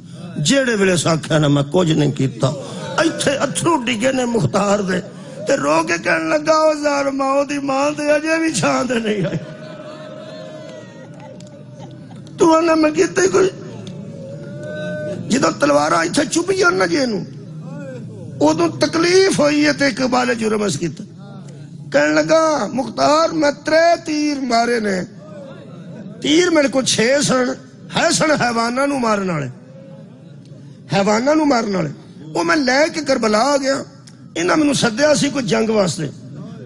جیڑے ویلے ساکھیا نا میں کچھ نہیں کیتا ایتھے اتھرو ڈگے نے مختار دے تے رو کے کہنے لگا او ظالما او دی ماں تے اجے بھی چھان تے نہیں آئی تو آنا میں کیتے کوئی جدو تلواراں ایتھے چپیاں نا جے نو ادو تکلیف ہوئی ہے تے اقبال جرم اس کیتا کہنے لگا مختار میں 3 تیر مارے نے تیر میرے کو 6 سن ہے سن حیواناں نو مارن والے حیواناں نو مارن والے وہ میں لے کے کربلا آ گیا انہاں مینوں سدیا سی کوئی جنگ واسطے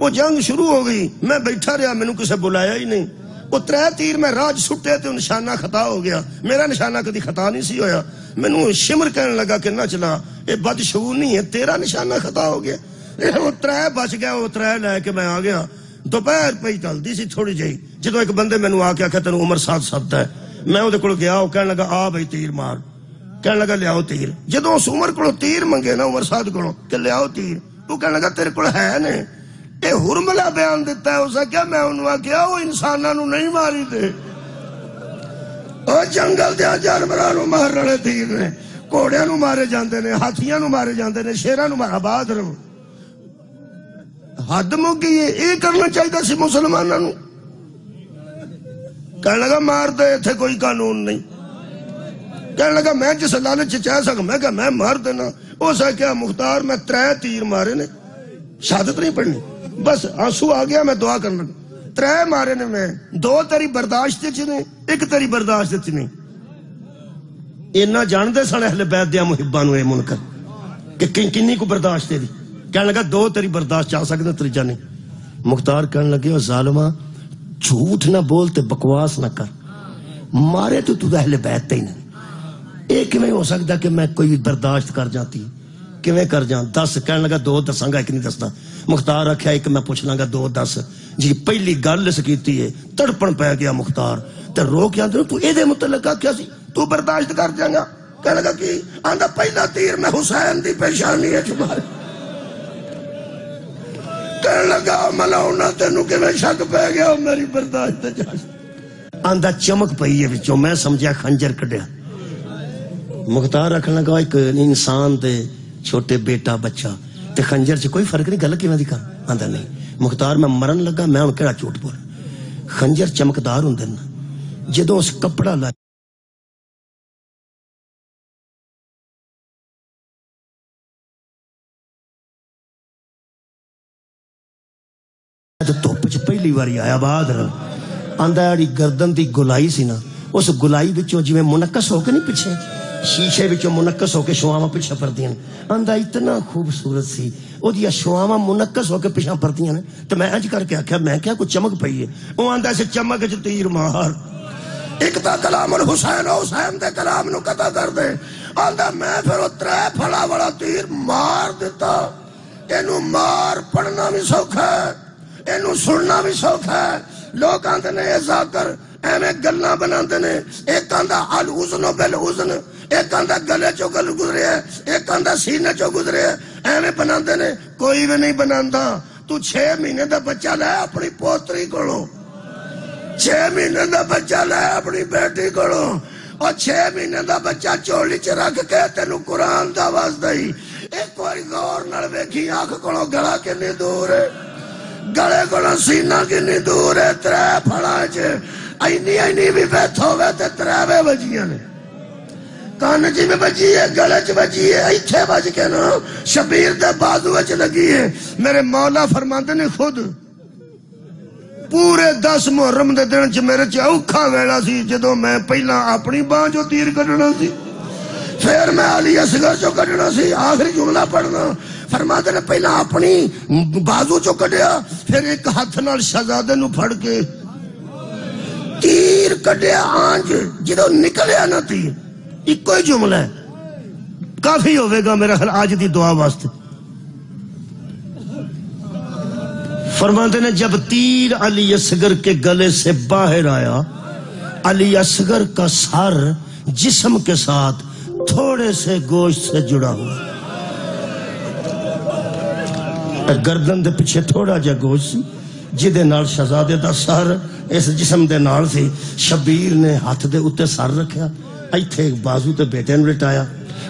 وہ جنگ شروع ہو گئی میں بیٹھا رہا مینوں کسے بلایا ہی نہیں وہ 3 تیر میں راج سٹے تے نشانہ خطا ہو گیا میرا نشانہ کدی خطا نہیں سی ہویا مینوں شمر کہنے لگا کہ نہ چلا اے بد شعور نہیں ہے تیرا نشانہ خطا ہو گیا وہ 3 بچ گیا وہ 3 لے کے میں آ گیا دوپہر پہ چلتی سی تھوڑی جہی جدو ایک بندے مینوں آ کے آخیا تینوں عمر ساتھ سبدا ہے میں وہ کول گیا وہ کہنے لگا آ بھائی تیر مار کہنے لگا لیاؤ تیر جدو اس عمر کو تیر منگے نا عمر ساتھ کو کہ لیاؤ تیر وہ کہنے لگا تیرے کو ہے نے اے حرملا بیان دیتا ہے اسا کیا میں انہوں آخیا وہ انساناں نو نہیں ماری دے اور جنگل دیا جانوراں نو مار رہے تیر نے گھوڑیاں نو مارے جاندے نے ہاتھیاں نو مارے جاندے نے شیراں نو مارا بعد رہو حد مکی یہ کرنا چاہیے سی مسلمانوں نو کہنے لگا مار دے اتھے کوئی قانون نہیں کہنے لگا میں جس لالچ چاہ سکا میں کہا میں مار دینا وہ سا کیا مختار میں 3 تیر مارے نے شہادت نہیں پڑھنی بس آنسو آ گیا میں دعا کرنے لگا 3 مارے نے میں 2 تیری برداشت چنے 1 تیری برداشت چنے اینا جان دے سن اہل بیت دیا محبانو اے منکر کہ کنی کو برداشت دی کہنے لگا 2 تیری برداشت چاہ سکتے تریجا نہیں مختار کہنے لگے او ظالمہ جھوٹ نہ بولتے بکواس نہ کر مارے تو اہل بیت تے نہیں ایک میں ہو سکتا کہ میں کوئی برداشت کر جاتی کیویں کر جاں 10 کہنے لگا 2 دساں گا 1 نہیں دستا مختار رکھیا 1 میں پوچھ لاں گا 2 10 جی پہلی گل اس کیتی ہے تڑپن پہ گیا مختار تے رو کے آندے تو اے دے متعلق کیا سی تو برداشت کر جائے گا کہنے لگا کہ آندا پہلا تیر میں حسین دی پیشانی ہے چھپا کہنے لگا ملاؤنا تینوں کہ میں شک پہ گیا میری برداشت جا آندا چمک پئی ہے وچوں میں سمجھا خنجر کڈیا مختار رکھنے لگا ایک انسان تے چھوٹے بیٹا بچہ تے خنجر چ کوئی فرق نہیں گل کیویں دی کر آندا نہیں مختار میں مرن لگا میں ہن کیڑا جھوٹ بول خنجر چمکدار ہوندے نا جدوں اس کپڑا لا دھوپ چ پہلی باری آیا بعد آندا جڑی گردن دی گلائی سی نا اس گلائی وچوں جویں منکس ہو کے نہیں پیچھے شیشے وچوں منکس ہو کے شواواں پیچھے پردیاں آندا اتنا خوبصورت سی او دی شواواں منکس ہو کے پیچھے پردیاں نے تے میں انج کر کے آکھیا میں کیا کوئی چمک پئی ہے او آندا سے چمک وچ تیر مار ایک تا کلام الحسین حسین دے کلام نو قطع کر دے آندا میں پھر او 3 پھڑا والا تیر مار دیتا اینو مار پڑھنا بھی سوکھا ہے اینو سننا بھی سوکھا ہے لوگ آندے نے ایسا کر ایویں گلاں بناندے نے ایک آندا الحزن بالحزن ایک آندا گلے چو گل گزرے ایک آندا سینے چو گزرے ایویں بناندے نے کوئی بھی نہیں بناندا تو 6 مہینے دا بچہ لے اپنی پوتری کولوں 6 مہینے دا بچہ لے اپنی بیٹی کولوں اور 6 مہینے دا بچہ چولی چ رکھ کے تینوں قرآن دا آواز دئی ایک باری غور نال ویکھی آنکھ کولوں گلا کنی دور ہے گلے کولوں سینہ کنی دور ہے 3 پھڑاں چ اینی بھی بیٹھ ہوے تے 3 بجیاں نے کان چ بھی بجی ہے گلے چ بجی ہے ایتھے بج کے نا شبیر دے بازو وچ لگی ہے میرے مولا فرماندے نے خود پورے 10 محرم دے دن چ میرے چ اوکھا ویلا سی جدوں میں پہلا اپنی باں جو تیر کڈنا سی پھر میں علی اصغر جو کڈنا سی آخری جملہ پڑھنا فرماتے نے پہلا اپنی بازو چو کڈیا، پھر ایک ہاتھ نال شہزادے نو پھڑ کے تیر کڈیا آنج، جدو نکلیا نہ تیر، ایک کوئی جملہ ہے کافی ہوئے گا میرا خیال آج دی دعا واسطے۔ فرماتے نے جب تیر علی اصغر کے گلے سے باہر آیا، علی اصغر کا سر جسم کے ساتھ تھوڑے سے گوشت سے جڑا ہوا، گردن دے پیچھے تھوڑا جا گوشت سی جدے نال شہزادے دا سر اس جسم دے نال سی۔ شبیر نے ہاتھ دے اتے سر رکھیا، ایتھے بازو تے بیٹے نو لٹایا،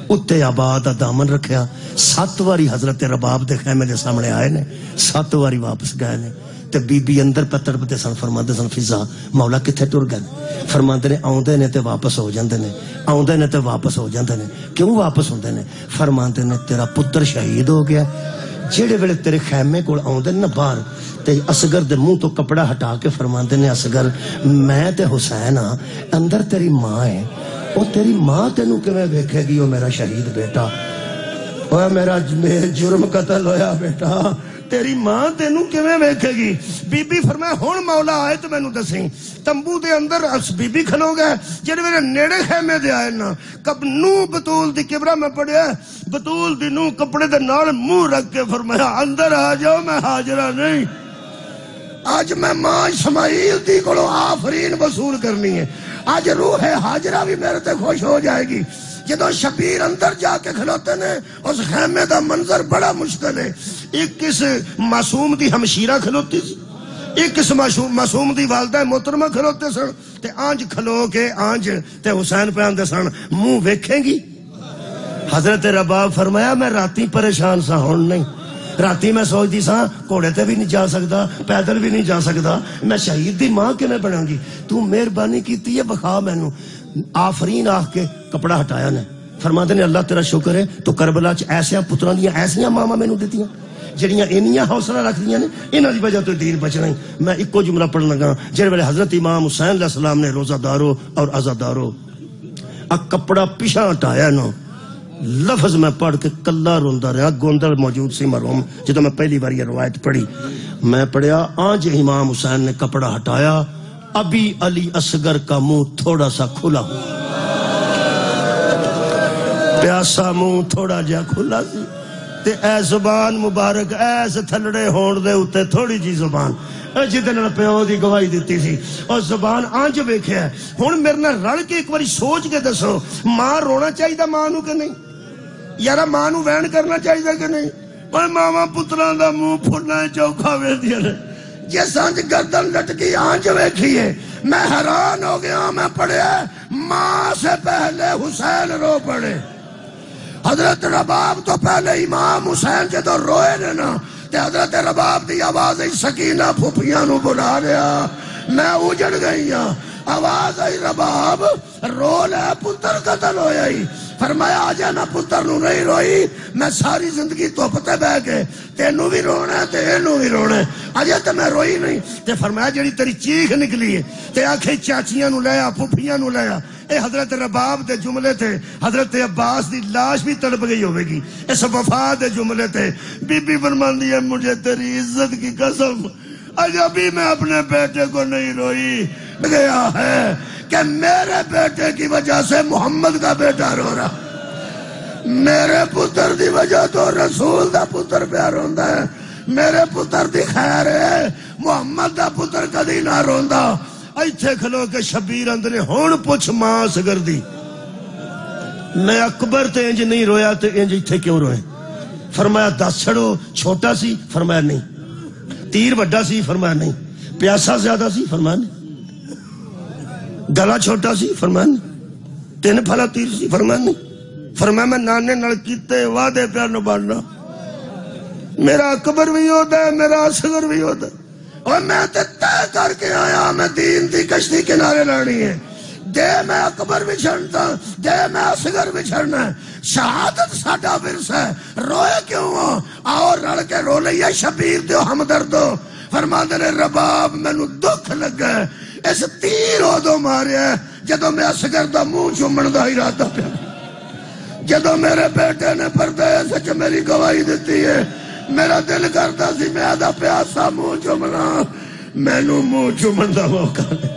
اتے آباد دا دامن رکھیا، 7 واری حضرت رباب دے خیمے دے سامنے آئے نے، 7 واری واپس گئے نے، تے بی بی اندر پتر پتے سن، فرماندے سن فضا مولا کتھے ٹر گئے؟ فرماندے نے آوندے نے تے واپس ہو جاندے نے، آوندے نے تے واپس ہو جاندے نے۔ کیوں واپس ہوندے نے؟ فرماندے نے تیرا پتر شہید ہو گیا، جیڑے ویلے تیرے خیمے کول آوندے نے باہر تے اصغر دے منہ تو کپڑا ہٹا کے فرماندے نے اصغر میں تے حسین ہاں، اندر تیری ماں ہے، وہ تیری ماں تینوں کیویں ویکھے گی؟ وہ میرا شہید بیٹا، وہ میرا جرم قتل ہویا بیٹا، تیری ماں تینوں کیویں ویکھے گی؟ بی بی فرمایا ہن مولا آئے تو مینوں دسیں۔ تمبو دے اندر بی بی کھلو گئے، جڑے میرے نیڑے خیمے دے آئے نا، کب نو بطول دی کبرا میں پڑھیا، بطول دی نو کپڑے دے نال منہ رکھ کے فرمایا اندر آ جاؤ، میں حاضرہ نہیں، آج میں ماں اسماعیل دی کولو آفرین وصول کرنی ہے، آج روح حاجرہ بھی میرے تے خوش ہو جائے گی۔ جدو شبیر اندر جا کے کھلوتے نے، اس خیمے دا منظر بڑا مشکل ہے۔ ایک کس معصوم دی ہمشیرہ کھلوتی سی، ایک کس معصوم دی والدہ محترمہ کھلوتے سن، تے آنج کھلو کے آنج تے حسین پہ آندے سن منہ ویکھیں گی؟ حضرت رباب فرمایا میں راتی پریشان سا، ہون نہیں، راتی میں سوچتی سا گھوڑے تے بھی نہیں جا سکتا، پیدل بھی نہیں جا سکتا، میں شہید دی ماں کیویں بناں گی؟ تو مہربانی کیتی ہے بخا مینوں۔ آفرین آخ کے کپڑا ہٹایا نے، فرماتے نے اللہ تیرا شکر ہے تو کربلا چ ایسیاں پتراں دیاں ایسیاں ماواں مینوں دتیاں جڑیاں انیاں حوصلہ رکھدیاں نے، انہاں دی وجہ تو دین بچنا ہی۔ میں ایکو جملہ پڑھن لگا، جڑے ویلے حضرت امام حسین علیہ السلام نے روزہ دارو اور عزادارو کپڑا پیچھا ہٹایا نا، لفظ میں پڑھ کے کلا روندا رہا، گوندل موجود سی مرحوم جدو میں پہلی بار یہ روایت پڑھی، میں پڑھیا آج امام حسین نے کپڑا ہٹایا، ابھی علی اصغر کا منہ تھوڑا سا کھلا ہوا، پیاسا منہ تھوڑا جا کھلا سی، تے اے زبان مبارک ایس تھلڑے ہون دے اتے تھوڑی جی زبان جدن پیو دی گواہی دیتی سی، اور زبان آنج ویکھیا ہے۔ ہن میرے نال رل کے ایک باری سوچ کے دسو، ماں رونا چاہیے ماں نو کہ نہیں؟ یارا ماں نو وین کرنا چاہیے کہ نہیں؟ پر ماما پتراں دا منہ پھڑنا چوکھا ویندیاں نے، جس آنج گردن لٹکی آنج ویکھی ہے، میں حیران ہو گیا۔ میں پڑھیا ماں سے پہلے حسین رو پڑے، حضرت رباب تو پہلے امام حسین جدو روئے نے نا، تے حضرت رباب دی آواز آئی سکینہ پھوپھیاں نو بلا لیا، میں اجڑ گئی ہاں، آواز آئی رباب رو لے پتر قتل ہویا ہی، فرمایا آجا نہ پتر نو نہیں روئی، میں ساری زندگی توپتے بہ کے تینو بھی رونا ہے تے اینو بھی رونا ہے، آجا تے میں روئی نہیں، تے فرمایا جڑی تیری چیخ نکلی ہے تے آکھے چاچیاں نو لیا پھوپھیاں نو لیا، اے حضرت رباب دے جملے تھے، حضرت عباس دی لاش بھی تڑپ گئی ہوئے گی، اس وفا دے جملے تھے۔ بی بی فرماندی ہے مجھے تیری عزت کی قسم اج ابھی میں اپنے بیٹے کو نہیں روئی، گیا ہے کہ میرے بیٹے کی وجہ سے محمد کا بیٹا رو رہا، میرے پتر دی وجہ تو رسول دا پتر پہ روندا ہے، میرے پتر دی خیر ہے، محمد دا پتر کدی نہ روندا۔ ایتھے کھلو کے شبیر اندر ہون پوچھ ماں اصغر دی، میں اکبر تے انج نہیں رویا تے انج ایتھے کیوں روئے؟ فرمایا دس چھڑو چھوٹا سی، فرمایا نہیں، تیر بڑا سی، فرمایا نہیں، پیاسا زیادہ سی، فرمایا نہیں، گلا چھوٹا سی، فرمایا نہیں، 3 پھلا تیر سی، فرمایا نہیں، فرمایا میں نانے نال کیتے وعدے پیار نبھانا، میرا اکبر بھی ہوتا ہے، میرا اصغر بھی ہوتا ہے، اور میں تے طے کر کے آیا میں دین دی کشتی کنارے لانی ہے، دے میں اکبر بھی چھڑتا، دے میں اصغر بھی چھڑنا ہے، شہادت ساڈا ورثہ ہے، روئے کیوں ہو؟ آؤ رل کے رو لئیے شبیر دیو ہمدردو، فرماندے نے رباب مینوں دکھ لگا ہے، اس تیر ادو ماریا جدو میں اصغر دا منہ چومن دا ارادہ پیا، جدو میرے بیٹے نے پردیس وچ میری گواہی دیتی ہے میرا دل کرتا سی میں آدھا پیاسا منہ چومنا مینوں منہ چومن دا موقع نہیں